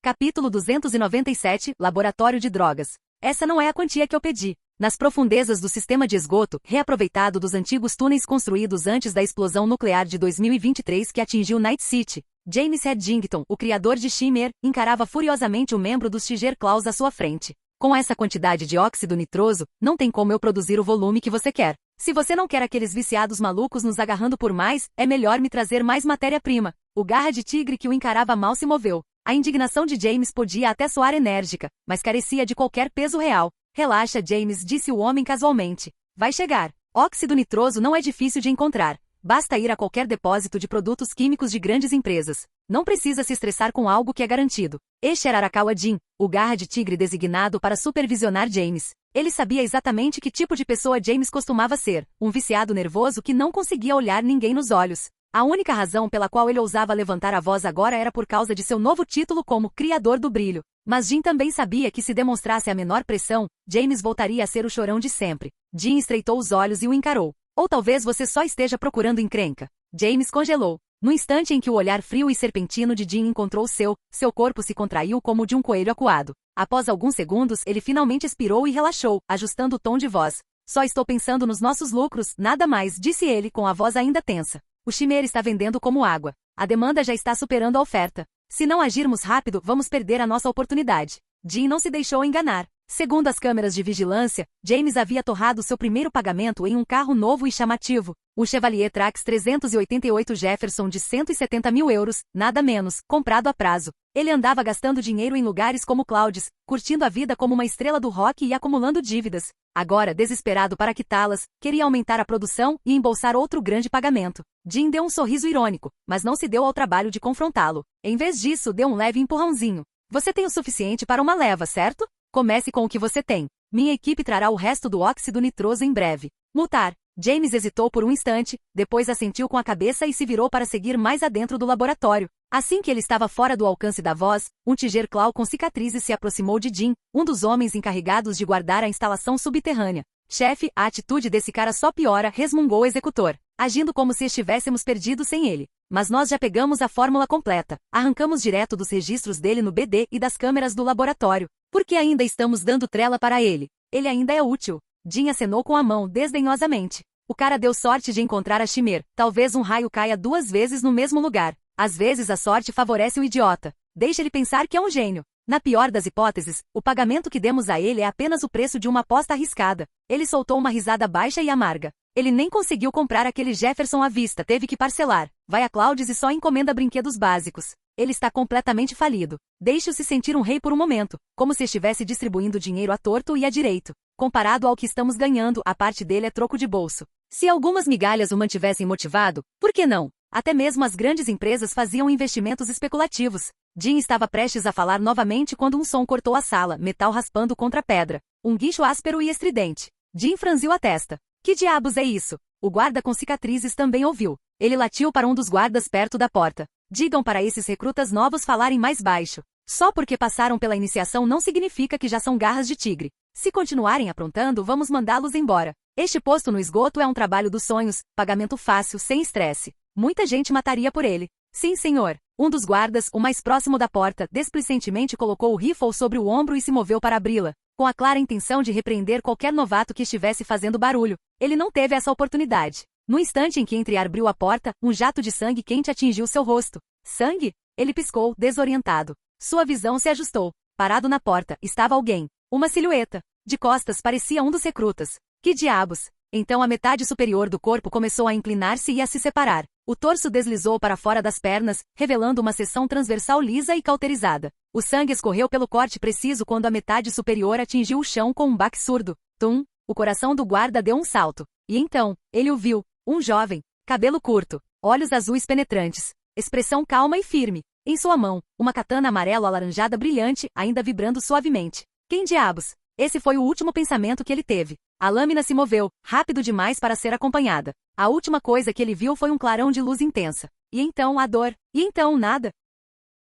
S1: Capítulo 297, Laboratório de Drogas. Essa não é a quantia que eu pedi. Nas profundezas do sistema de esgoto, reaproveitado dos antigos túneis construídos antes da explosão nuclear de 2023 que atingiu Night City, James Reddington, o criador de Shimmer, encarava furiosamente o membro dos Tiger Claws à sua frente. Com essa quantidade de óxido nitroso, não tem como eu produzir o volume que você quer. Se você não quer aqueles viciados malucos nos agarrando por mais, é melhor me trazer mais matéria-prima. O garra de tigre que o encarava mal se moveu. A indignação de James podia até soar enérgica, mas carecia de qualquer peso real. Relaxa, James, disse o homem casualmente. Vai chegar. Óxido nitroso não é difícil de encontrar. Basta ir a qualquer depósito de produtos químicos de grandes empresas. Não precisa se estressar com algo que é garantido. Este era Arakawa Jin, o garra de tigre designado para supervisionar James. Ele sabia exatamente que tipo de pessoa James costumava ser, um viciado nervoso que não conseguia olhar ninguém nos olhos. A única razão pela qual ele ousava levantar a voz agora era por causa de seu novo título como Criador do Brilho. Mas Jin também sabia que se demonstrasse a menor pressão, James voltaria a ser o chorão de sempre. Jin estreitou os olhos e o encarou. Ou talvez você só esteja procurando encrenca. James congelou. No instante em que o olhar frio e serpentino de Jin encontrou seu corpo se contraiu como o de um coelho acuado. Após alguns segundos, ele finalmente expirou e relaxou, ajustando o tom de voz. Só estou pensando nos nossos lucros, nada mais, disse ele com a voz ainda tensa. O Shimmer está vendendo como água. A demanda já está superando a oferta. Se não agirmos rápido, vamos perder a nossa oportunidade. Jin não se deixou enganar. Segundo as câmeras de vigilância, James havia torrado seu primeiro pagamento em um carro novo e chamativo, o Chevalier Trax 388 Jefferson de 170 mil euros, nada menos, comprado a prazo. Ele andava gastando dinheiro em lugares como Clouds, curtindo a vida como uma estrela do rock e acumulando dívidas. Agora, desesperado para quitá-las, queria aumentar a produção e embolsar outro grande pagamento. Jim deu um sorriso irônico, mas não se deu ao trabalho de confrontá-lo. Em vez disso, deu um leve empurrãozinho. Você tem o suficiente para uma leva, certo? Comece com o que você tem. Minha equipe trará o resto do óxido nitroso em breve. Multar. James hesitou por um instante, depois assentiu com a cabeça e se virou para seguir mais adentro do laboratório. Assim que ele estava fora do alcance da voz, um Tiger-Claw com cicatrizes se aproximou de Jim, um dos homens encarregados de guardar a instalação subterrânea. Chefe, a atitude desse cara só piora, resmungou o executor, agindo como se estivéssemos perdidos sem ele. Mas nós já pegamos a fórmula completa. Arrancamos direto dos registros dele no BD e das câmeras do laboratório. Por que ainda estamos dando trela para ele? Ele ainda é útil. Jim acenou com a mão desdenhosamente. O cara deu sorte de encontrar a Chimera. Talvez um raio caia 2 vezes no mesmo lugar. Às vezes a sorte favorece o idiota. Deixa ele pensar que é um gênio. Na pior das hipóteses, o pagamento que demos a ele é apenas o preço de uma aposta arriscada. Ele soltou uma risada baixa e amarga. Ele nem conseguiu comprar aquele Jefferson à vista, teve que parcelar. Vai a Claudes e só encomenda brinquedos básicos. Ele está completamente falido. Deixe-o se sentir um rei por um momento, como se estivesse distribuindo dinheiro à torto e à direito. Comparado ao que estamos ganhando, a parte dele é troco de bolso. Se algumas migalhas o mantivessem motivado, por que não? Até mesmo as grandes empresas faziam investimentos especulativos. Jim estava prestes a falar novamente quando um som cortou a sala, metal raspando contra pedra. Um guincho áspero e estridente. Jim franziu a testa. Que diabos é isso? O guarda com cicatrizes também ouviu. Ele latiu para um dos guardas perto da porta. Digam para esses recrutas novos falarem mais baixo. Só porque passaram pela iniciação não significa que já são garras de tigre. Se continuarem aprontando, vamos mandá-los embora. Este posto no esgoto é um trabalho dos sonhos, pagamento fácil, sem estresse. Muita gente mataria por ele. Sim, senhor. Um dos guardas, o mais próximo da porta, desplicentemente colocou o rifle sobre o ombro e se moveu para abri-la, com a clara intenção de repreender qualquer novato que estivesse fazendo barulho. Ele não teve essa oportunidade. No instante em que entreabriu a porta, um jato de sangue quente atingiu seu rosto. Sangue? Ele piscou, desorientado. Sua visão se ajustou. Parado na porta, estava alguém. Uma silhueta. De costas parecia um dos recrutas. Que diabos? Então a metade superior do corpo começou a inclinar-se e a se separar. O torso deslizou para fora das pernas, revelando uma seção transversal lisa e cauterizada. O sangue escorreu pelo corte preciso quando a metade superior atingiu o chão com um baque surdo. Tum! O coração do guarda deu um salto. E então, ele o viu. Um jovem. Cabelo curto. Olhos azuis penetrantes. Expressão calma e firme. Em sua mão, uma katana amarelo-alaranjada brilhante, ainda vibrando suavemente. Quem diabos? Esse foi o último pensamento que ele teve. A lâmina se moveu, rápido demais para ser acompanhada. A última coisa que ele viu foi um clarão de luz intensa. E então a dor. E então nada.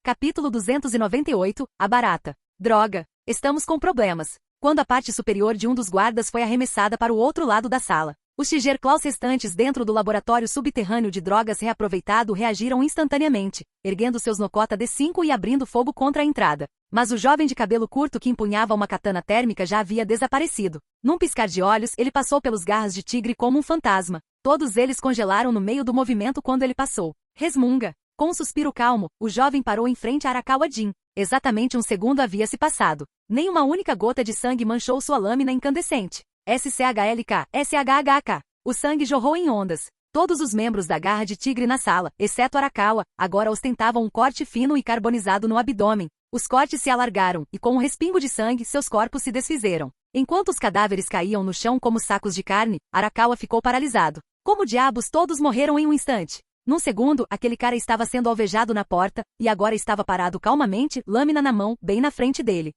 S1: Capítulo 298, a barata. Droga. Estamos com problemas. Quando a parte superior de um dos guardas foi arremessada para o outro lado da sala, os Tiger-Claws restantes dentro do laboratório subterrâneo de drogas reaproveitado reagiram instantaneamente, erguendo seus Nokota D5 e abrindo fogo contra a entrada. Mas o jovem de cabelo curto que empunhava uma katana térmica já havia desaparecido. Num piscar de olhos, ele passou pelos garras de tigre como um fantasma. Todos eles congelaram no meio do movimento quando ele passou. Resmunga. Com um suspiro calmo, o jovem parou em frente a Arakawa Jin. Exatamente um segundo havia se passado. Nem uma única gota de sangue manchou sua lâmina incandescente. SCHLK, SHHK. O sangue jorrou em ondas. Todos os membros da garra de tigre na sala, exceto Arakawa, agora ostentavam um corte fino e carbonizado no abdômen. Os cortes se alargaram, e com um respingo de sangue, seus corpos se desfizeram. Enquanto os cadáveres caíam no chão como sacos de carne, Arakawa ficou paralisado. Como diabos todos morreram em um instante? Num segundo, aquele cara estava sendo alvejado na porta, e agora estava parado calmamente, lâmina na mão, bem na frente dele.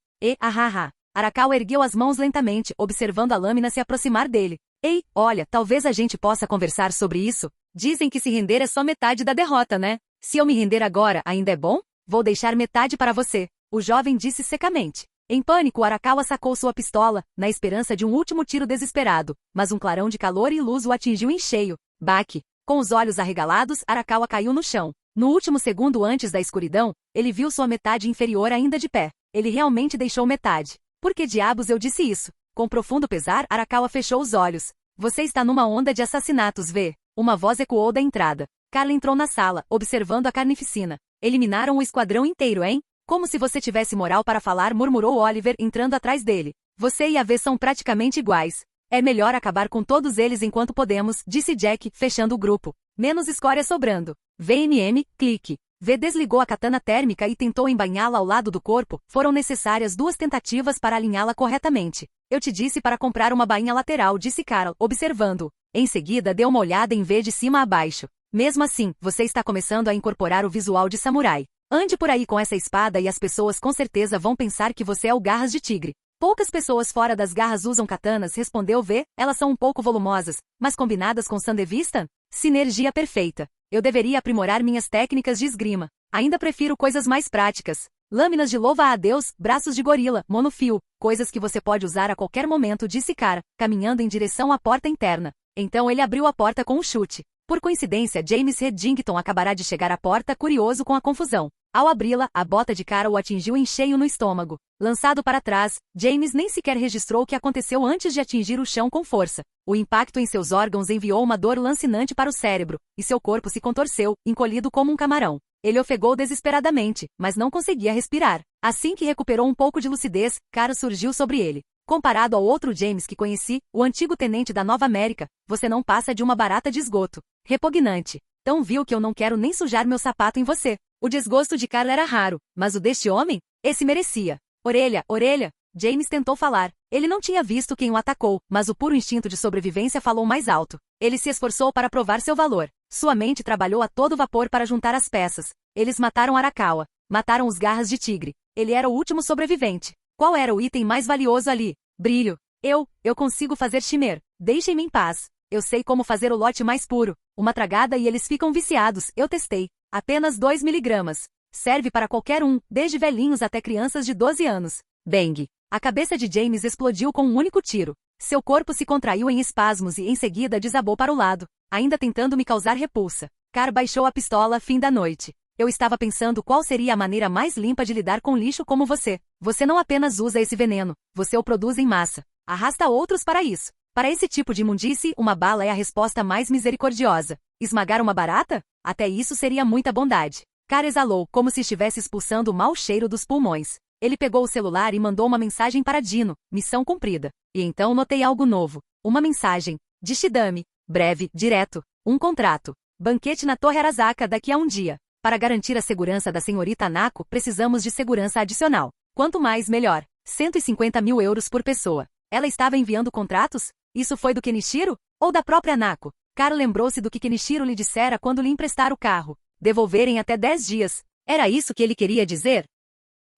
S1: Arakawa ergueu as mãos lentamente, observando a lâmina se aproximar dele. Ei, olha, talvez a gente possa conversar sobre isso. Dizem que se render é só metade da derrota, né? Se eu me render agora, ainda é bom? Vou deixar metade para você, o jovem disse secamente. Em pânico, Arakawa sacou sua pistola, na esperança de um último tiro desesperado, mas um clarão de calor e luz o atingiu em cheio. Baque. Com os olhos arregalados, Arakawa caiu no chão. No último segundo antes da escuridão, ele viu sua metade inferior ainda de pé. Ele realmente deixou metade. Por que diabos eu disse isso? Com profundo pesar, Arakawa fechou os olhos. Você está numa onda de assassinatos, vê? Uma voz ecoou da entrada. Carla entrou na sala, observando a carnificina. Eliminaram o esquadrão inteiro, hein? Como se você tivesse moral para falar, murmurou Oliver, entrando atrás dele. Você e a V são praticamente iguais. É melhor acabar com todos eles enquanto podemos, disse Jack, fechando o grupo. Menos escória sobrando. VNM, clique. V desligou a katana térmica e tentou embainhá-la ao lado do corpo. Foram necessárias 2 tentativas para alinhá-la corretamente. Eu te disse para comprar uma bainha lateral, disse Carl, observando. Em seguida deu uma olhada em V de cima a baixo. Mesmo assim, você está começando a incorporar o visual de samurai. Ande por aí com essa espada e as pessoas com certeza vão pensar que você é o Garras de Tigre. Poucas pessoas fora das garras usam katanas, respondeu V. Elas são um pouco volumosas, mas combinadas com Sandevistan? Sinergia perfeita. Eu deveria aprimorar minhas técnicas de esgrima. Ainda prefiro coisas mais práticas. Lâminas de louva-a-Deus, braços de gorila, monofio, coisas que você pode usar a qualquer momento, disse Cara, caminhando em direção à porta interna. Então ele abriu a porta com um chute. Por coincidência, James Reddington acabará de chegar à porta, curioso com a confusão. Ao abri-la, a bota de Cara o atingiu em cheio no estômago. Lançado para trás, James nem sequer registrou o que aconteceu antes de atingir o chão com força. O impacto em seus órgãos enviou uma dor lancinante para o cérebro, e seu corpo se contorceu, encolhido como um camarão. Ele ofegou desesperadamente, mas não conseguia respirar. Assim que recuperou um pouco de lucidez, Cara surgiu sobre ele. Comparado ao outro James que conheci, o antigo tenente da Nova América, você não passa de uma barata de esgoto. Repugnante. Tão vil que eu não quero nem sujar meu sapato em você. O desgosto de Carl era raro, mas o deste homem? Esse merecia. Orelha, orelha. James tentou falar. Ele não tinha visto quem o atacou, mas o puro instinto de sobrevivência falou mais alto. Ele se esforçou para provar seu valor. Sua mente trabalhou a todo vapor para juntar as peças. Eles mataram Arakawa. Mataram os Garras de Tigre. Ele era o último sobrevivente. Qual era o item mais valioso ali? Brilho. Eu consigo fazer Shimmer. Deixem-me em paz. Eu sei como fazer o lote mais puro. Uma tragada e eles ficam viciados. Eu testei. Apenas 2 miligramas. Serve para qualquer um, desde velhinhos até crianças de 12 anos. Bang! A cabeça de James explodiu com um único tiro. Seu corpo se contraiu em espasmos e em seguida desabou para o lado, ainda tentando me causar repulsa. Carl baixou a pistola, fim da noite. Eu estava pensando qual seria a maneira mais limpa de lidar com lixo como você. Você não apenas usa esse veneno, você o produz em massa. Arrasta outros para isso. Para esse tipo de imundície, uma bala é a resposta mais misericordiosa. Esmagar uma barata? Até isso seria muita bondade. Carl exalou, como se estivesse expulsando o mau cheiro dos pulmões. Ele pegou o celular e mandou uma mensagem para Dino, missão cumprida. E então notei algo novo. Uma mensagem. De Shidami. Breve, direto. Um contrato. Banquete na Torre Arasaka daqui a um dia. Para garantir a segurança da senhorita Anako, precisamos de segurança adicional. Quanto mais, melhor. 150 mil euros por pessoa. Ela estava enviando contratos? Isso foi do Kenichiro? Ou da própria Anako? Carl lembrou-se do que Kenichiro lhe dissera quando lhe emprestara o carro. Devolverem até 10 dias. Era isso que ele queria dizer?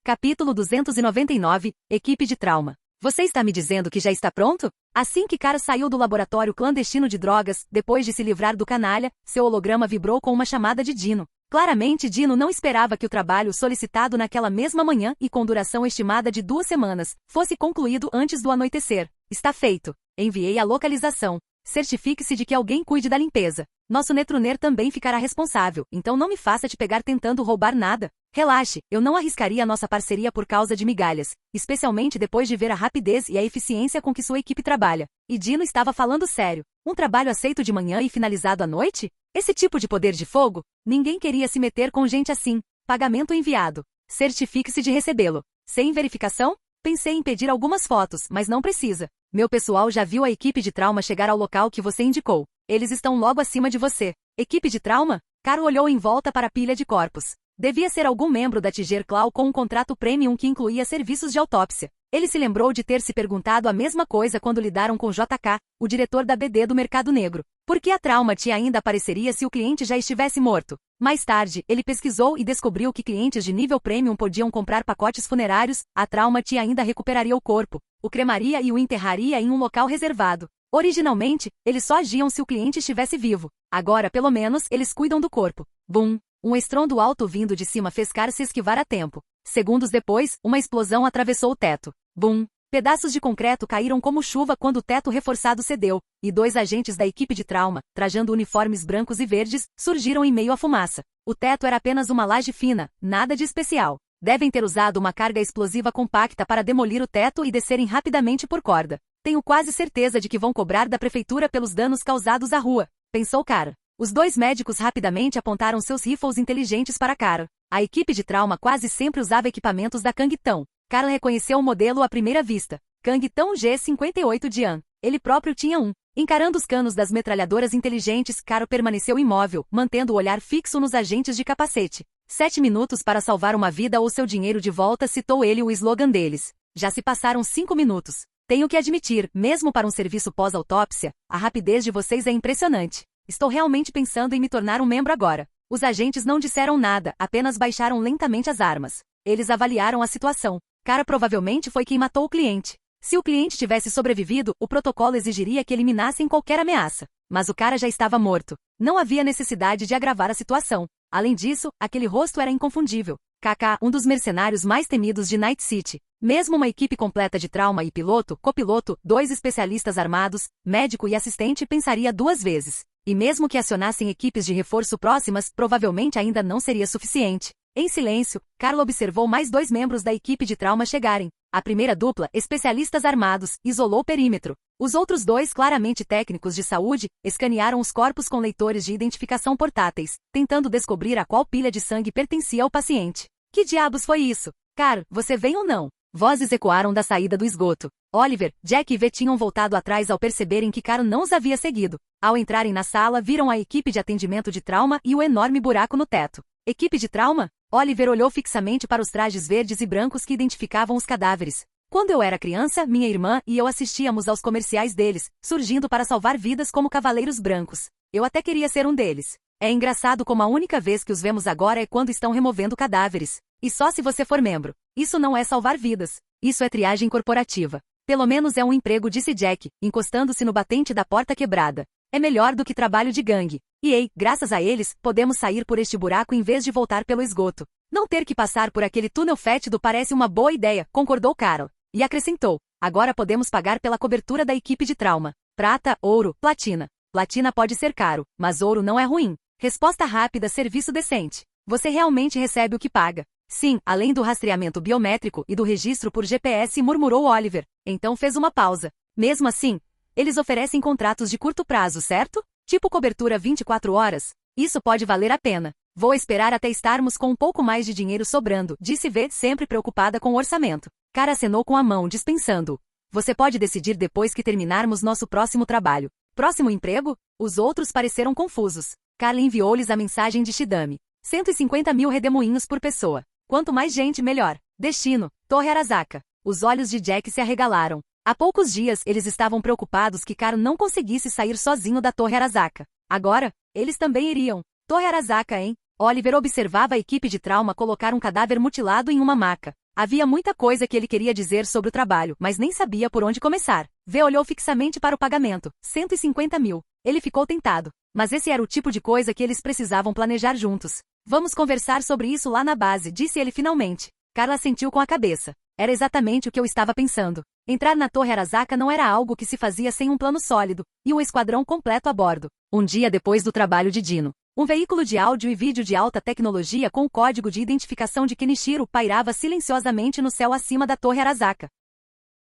S1: Capítulo 299, Equipe de Trauma. Você está me dizendo que já está pronto? Assim que Cara saiu do laboratório clandestino de drogas, depois de se livrar do canalha, seu holograma vibrou com uma chamada de Dino. Claramente Dino não esperava que o trabalho solicitado naquela mesma manhã e com duração estimada de 2 semanas, fosse concluído antes do anoitecer. Está feito. Enviei a localização. Certifique-se de que alguém cuide da limpeza. Nosso Netruner também ficará responsável, então não me faça te pegar tentando roubar nada. Relaxe, eu não arriscaria nossa parceria por causa de migalhas, especialmente depois de ver a rapidez e a eficiência com que sua equipe trabalha. E Dino estava falando sério. Um trabalho aceito de manhã e finalizado à noite? Esse tipo de poder de fogo? Ninguém queria se meter com gente assim. Pagamento enviado. Certifique-se de recebê-lo. Sem verificação? Pensei em pedir algumas fotos, mas não precisa. Meu pessoal já viu a equipe de trauma chegar ao local que você indicou. Eles estão logo acima de você. Equipe de trauma? Caro olhou em volta para a pilha de corpos. Devia ser algum membro da Tiger Claw com um contrato premium que incluía serviços de autópsia. Ele se lembrou de ter se perguntado a mesma coisa quando lidaram com JK, o diretor da BD do Mercado Negro. Por que a Trauma Tea ainda apareceria se o cliente já estivesse morto? Mais tarde, ele pesquisou e descobriu que clientes de nível premium podiam comprar pacotes funerários, a Trauma Tea ainda recuperaria o corpo, o cremaria e o enterraria em um local reservado. Originalmente, eles só agiam se o cliente estivesse vivo. Agora, pelo menos, eles cuidam do corpo. Bum! Um estrondo alto vindo de cima fez Carl se esquivar a tempo. Segundos depois, uma explosão atravessou o teto. Bum! Pedaços de concreto caíram como chuva quando o teto reforçado cedeu, e 2 agentes da equipe de trauma, trajando uniformes brancos e verdes, surgiram em meio à fumaça. O teto era apenas uma laje fina, nada de especial. Devem ter usado uma carga explosiva compacta para demolir o teto e descerem rapidamente por corda. Tenho quase certeza de que vão cobrar da prefeitura pelos danos causados à rua, pensou Cara. Os 2 médicos rapidamente apontaram seus rifles inteligentes para Cara. A equipe de trauma quase sempre usava equipamentos da Kangtong. Cara reconheceu o modelo à primeira vista. Kangtong G58 Dian. Ele próprio tinha um. Encarando os canos das metralhadoras inteligentes, Cara permaneceu imóvel, mantendo o olhar fixo nos agentes de capacete. 7 minutos para salvar uma vida ou seu dinheiro de volta, citou ele o slogan deles. Já se passaram 5 minutos. Tenho que admitir, mesmo para um serviço pós-autópsia, a rapidez de vocês é impressionante. Estou realmente pensando em me tornar um membro agora. Os agentes não disseram nada, apenas baixaram lentamente as armas. Eles avaliaram a situação. Cara provavelmente foi quem matou o cliente. Se o cliente tivesse sobrevivido, o protocolo exigiria que eliminassem qualquer ameaça. Mas o cara já estava morto. Não havia necessidade de agravar a situação. Além disso, aquele rosto era inconfundível. KK, um dos mercenários mais temidos de Night City. Mesmo uma equipe completa de trauma e piloto, copiloto, 2 especialistas armados, médico e assistente pensaria 2 vezes. E mesmo que acionassem equipes de reforço próximas, provavelmente ainda não seria suficiente. Em silêncio, Carl observou mais 2 membros da equipe de trauma chegarem. A primeira dupla, especialistas armados, isolou o perímetro. Os outros 2, claramente técnicos de saúde, escanearam os corpos com leitores de identificação portáteis, tentando descobrir a qual pilha de sangue pertencia ao paciente. Que diabos foi isso? Carl, você vem ou não? Vozes ecoaram da saída do esgoto. Oliver, Jack e V tinham voltado atrás ao perceberem que Carl não os havia seguido. Ao entrarem na sala, viram a equipe de atendimento de trauma e o enorme buraco no teto. Equipe de trauma? Oliver olhou fixamente para os trajes verdes e brancos que identificavam os cadáveres. Quando eu era criança, minha irmã e eu assistíamos aos comerciais deles, surgindo para salvar vidas como cavaleiros brancos. Eu até queria ser um deles. É engraçado como a única vez que os vemos agora é quando estão removendo cadáveres. E só se você for membro. Isso não é salvar vidas. Isso é triagem corporativa. Pelo menos é um emprego, disse Jack, encostando-se no batente da porta quebrada. É melhor do que trabalho de gangue. E ei, graças a eles, podemos sair por este buraco em vez de voltar pelo esgoto. Não ter que passar por aquele túnel fétido parece uma boa ideia, concordou Carl. E acrescentou, agora podemos pagar pela cobertura da equipe de trauma. Prata, ouro, platina. Platina pode ser caro, mas ouro não é ruim. Resposta rápida, serviço decente. Você realmente recebe o que paga. Sim, além do rastreamento biométrico e do registro por GPS, murmurou Oliver. Então fez uma pausa. Mesmo assim, eles oferecem contratos de curto prazo, certo? Tipo cobertura 24 horas? Isso pode valer a pena. Vou esperar até estarmos com um pouco mais de dinheiro sobrando, disse V, sempre preocupada com o orçamento. Cara acenou com a mão, dispensando-o. Você pode decidir depois que terminarmos nosso próximo trabalho. Próximo emprego? Os outros pareceram confusos. Carl enviou-lhes a mensagem de Shidami. 150 mil redemoinhos por pessoa. Quanto mais gente, melhor. Destino, Torre Arasaka. Os olhos de Jack se arregalaram. Há poucos dias, eles estavam preocupados que Carl não conseguisse sair sozinho da Torre Arasaka. Agora, eles também iriam. Torre Arasaka, hein? Oliver observava a equipe de trauma colocar um cadáver mutilado em uma maca. Havia muita coisa que ele queria dizer sobre o trabalho, mas nem sabia por onde começar. V olhou fixamente para o pagamento. 150 mil. Ele ficou tentado. Mas esse era o tipo de coisa que eles precisavam planejar juntos. Vamos conversar sobre isso lá na base, disse ele finalmente. Carla assentiu com a cabeça. Era exatamente o que eu estava pensando. Entrar na Torre Arasaka não era algo que se fazia sem um plano sólido, e um esquadrão completo a bordo. Um dia depois do trabalho de Dino, um veículo de áudio e vídeo de alta tecnologia com o código de identificação de Kenichiro pairava silenciosamente no céu acima da Torre Arasaka.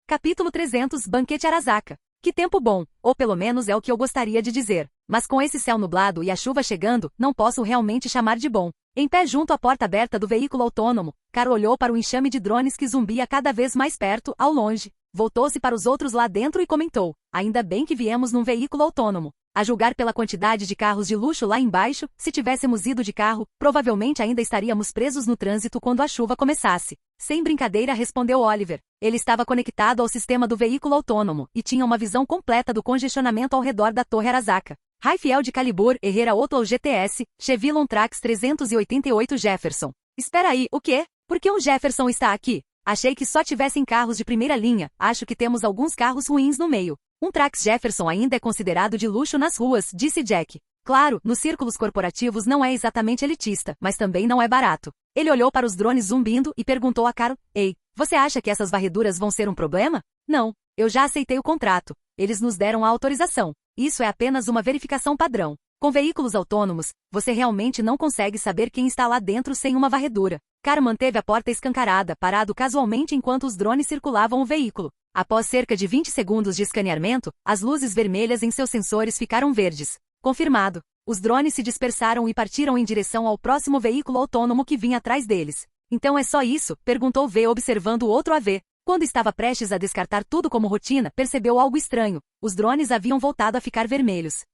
S1: Capítulo 300 Banquete Arasaka. Que tempo bom, ou pelo menos é o que eu gostaria de dizer. Mas com esse céu nublado e a chuva chegando, não posso realmente chamar de bom. Em pé junto à porta aberta do veículo autônomo, Carl olhou para o enxame de drones que zumbia cada vez mais perto, ao longe. Voltou-se para os outros lá dentro e comentou, ainda bem que viemos num veículo autônomo. A julgar pela quantidade de carros de luxo lá embaixo, se tivéssemos ido de carro, provavelmente ainda estaríamos presos no trânsito quando a chuva começasse. Sem brincadeira, respondeu Oliver. Ele estava conectado ao sistema do veículo autônomo, e tinha uma visão completa do congestionamento ao redor da Torre Arasaka. Raifiel de Calibur, Herrera Otto GTS, Chevylon Trax 388 Jefferson. Espera aí, o quê? Por que um Jefferson está aqui? Achei que só tivessem carros de primeira linha, acho que temos alguns carros ruins no meio. Um Trax Jefferson ainda é considerado de luxo nas ruas, disse Jack. Claro, nos círculos corporativos não é exatamente elitista, mas também não é barato. Ele olhou para os drones zumbindo e perguntou a Carl, ei, você acha que essas varreduras vão ser um problema? Não, eu já aceitei o contrato. Eles nos deram a autorização. Isso é apenas uma verificação padrão. Com veículos autônomos, você realmente não consegue saber quem está lá dentro sem uma varredura. Carl manteve a porta escancarada, parado casualmente enquanto os drones circulavam o veículo. Após cerca de 20 segundos de escaneamento, as luzes vermelhas em seus sensores ficaram verdes. Confirmado. Os drones se dispersaram e partiram em direção ao próximo veículo autônomo que vinha atrás deles. Então é só isso? Perguntou V observando o outro AV. Quando estava prestes a descartar tudo como rotina, percebeu algo estranho. Os drones haviam voltado a ficar vermelhos.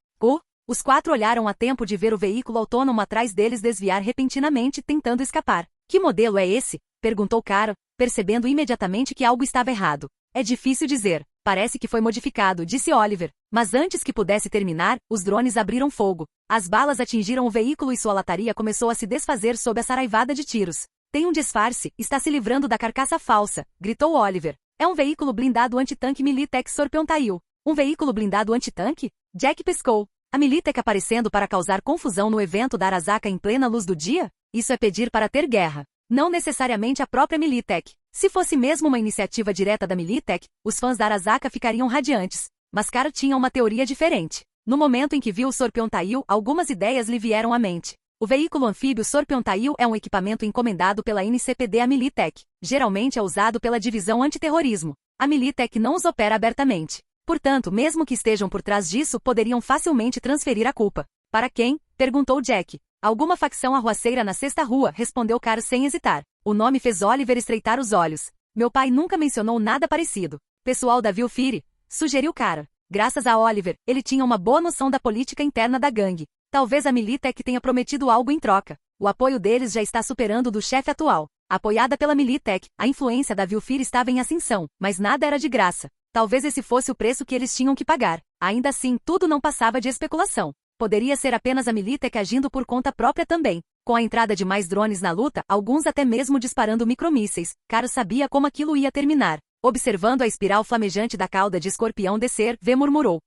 S1: Os 4 olharam a tempo de ver o veículo autônomo atrás deles desviar repentinamente, tentando escapar. Que modelo é esse? Perguntou Carl, percebendo imediatamente que algo estava errado. É difícil dizer. Parece que foi modificado, disse Oliver. Mas antes que pudesse terminar, os drones abriram fogo. As balas atingiram o veículo e sua lataria começou a se desfazer sob a saraivada de tiros. Tem um disfarce, está se livrando da carcaça falsa, gritou Oliver. É um veículo blindado antitanque Militech Scorpion-Tail. Um veículo blindado antitanque? Jack pescou. A Militech aparecendo para causar confusão no evento da Arasaka em plena luz do dia? Isso é pedir para ter guerra. Não necessariamente a própria Militech. Se fosse mesmo uma iniciativa direta da Militech, os fãs da Arasaka ficariam radiantes. Mas Carl tinha uma teoria diferente. No momento em que viu o Scorpion-Tail, algumas ideias lhe vieram à mente. O veículo anfíbio Scorpion-Tail é um equipamento encomendado pela NCPD à Militech. Geralmente é usado pela divisão antiterrorismo. A Militech não os opera abertamente. Portanto, mesmo que estejam por trás disso, poderiam facilmente transferir a culpa. Para quem? Perguntou Jack. Alguma facção arruaceira na Sexta Rua, respondeu Carl sem hesitar. O nome fez Oliver estreitar os olhos. Meu pai nunca mencionou nada parecido. Pessoal da Vilfire, sugeriu Carl. Graças a Oliver, ele tinha uma boa noção da política interna da gangue. Talvez a Militech tenha prometido algo em troca. O apoio deles já está superando o do chefe atual. Apoiada pela Militech, a influência da Vilfire estava em ascensão, mas nada era de graça. Talvez esse fosse o preço que eles tinham que pagar. Ainda assim, tudo não passava de especulação. Poderia ser apenas a Militech agindo por conta própria também. Com a entrada de mais drones na luta, alguns até mesmo disparando micromísseis, Carl sabia como aquilo ia terminar. Observando a espiral flamejante da cauda de escorpião descer, V murmurou.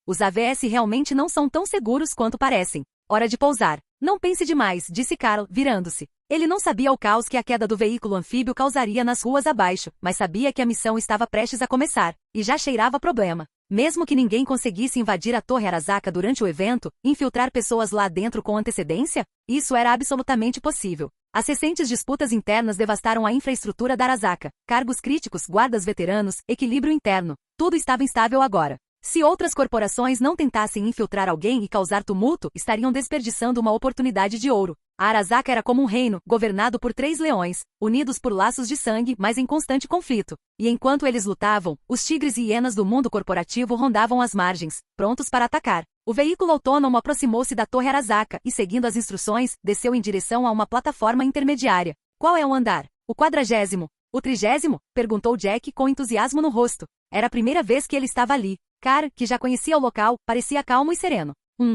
S1: Os AVS realmente não são tão seguros quanto parecem. Hora de pousar. Não pense demais, disse Carl, virando-se. Ele não sabia o caos que a queda do veículo anfíbio causaria nas ruas abaixo, mas sabia que a missão estava prestes a começar, e já cheirava problema. Mesmo que ninguém conseguisse invadir a Torre Arasaka durante o evento, infiltrar pessoas lá dentro com antecedência? Isso era absolutamente possível. As recentes disputas internas devastaram a infraestrutura da Arasaka, cargos críticos, guardas veteranos, equilíbrio interno. Tudo estava instável agora. Se outras corporações não tentassem infiltrar alguém e causar tumulto, estariam desperdiçando uma oportunidade de ouro. A Arasaka era como um reino, governado por 3 leões, unidos por laços de sangue, mas em constante conflito. E enquanto eles lutavam, os tigres e hienas do mundo corporativo rondavam as margens, prontos para atacar. O veículo autônomo aproximou-se da Torre Arasaka e, seguindo as instruções, desceu em direção a uma plataforma intermediária. Qual é o andar? O 40º? O 30º? Perguntou Jack com entusiasmo no rosto. Era a primeira vez que ele estava ali. Carl, que já conhecia o local, parecia calmo e sereno.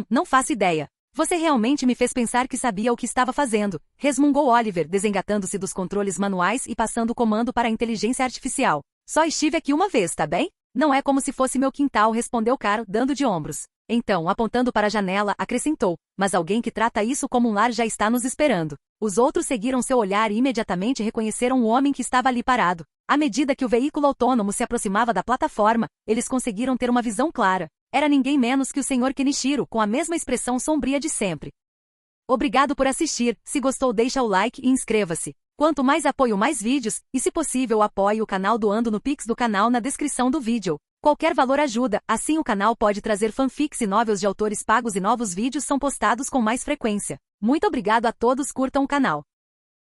S1: Não faço ideia. Você realmente me fez pensar que sabia o que estava fazendo, resmungou Oliver, desengatando-se dos controles manuais e passando o comando para a inteligência artificial. Só estive aqui uma vez, tá bem? Não é como se fosse meu quintal, respondeu Carl, dando de ombros. Então, apontando para a janela, acrescentou, mas alguém que trata isso como um lar já está nos esperando. Os outros seguiram seu olhar e imediatamente reconheceram o homem que estava ali parado. À medida que o veículo autônomo se aproximava da plataforma, eles conseguiram ter uma visão clara. Era ninguém menos que o Sr. Kenichiro, com a mesma expressão sombria de sempre. Obrigado por assistir, se gostou deixa o like e inscreva-se. Quanto mais apoio mais vídeos, e se possível apoie o canal doando no Pix do canal na descrição do vídeo. Qualquer valor ajuda, assim o canal pode trazer fanfics e novels de autores pagos e novos vídeos são postados com mais frequência. Muito obrigado a todos, curtam o canal.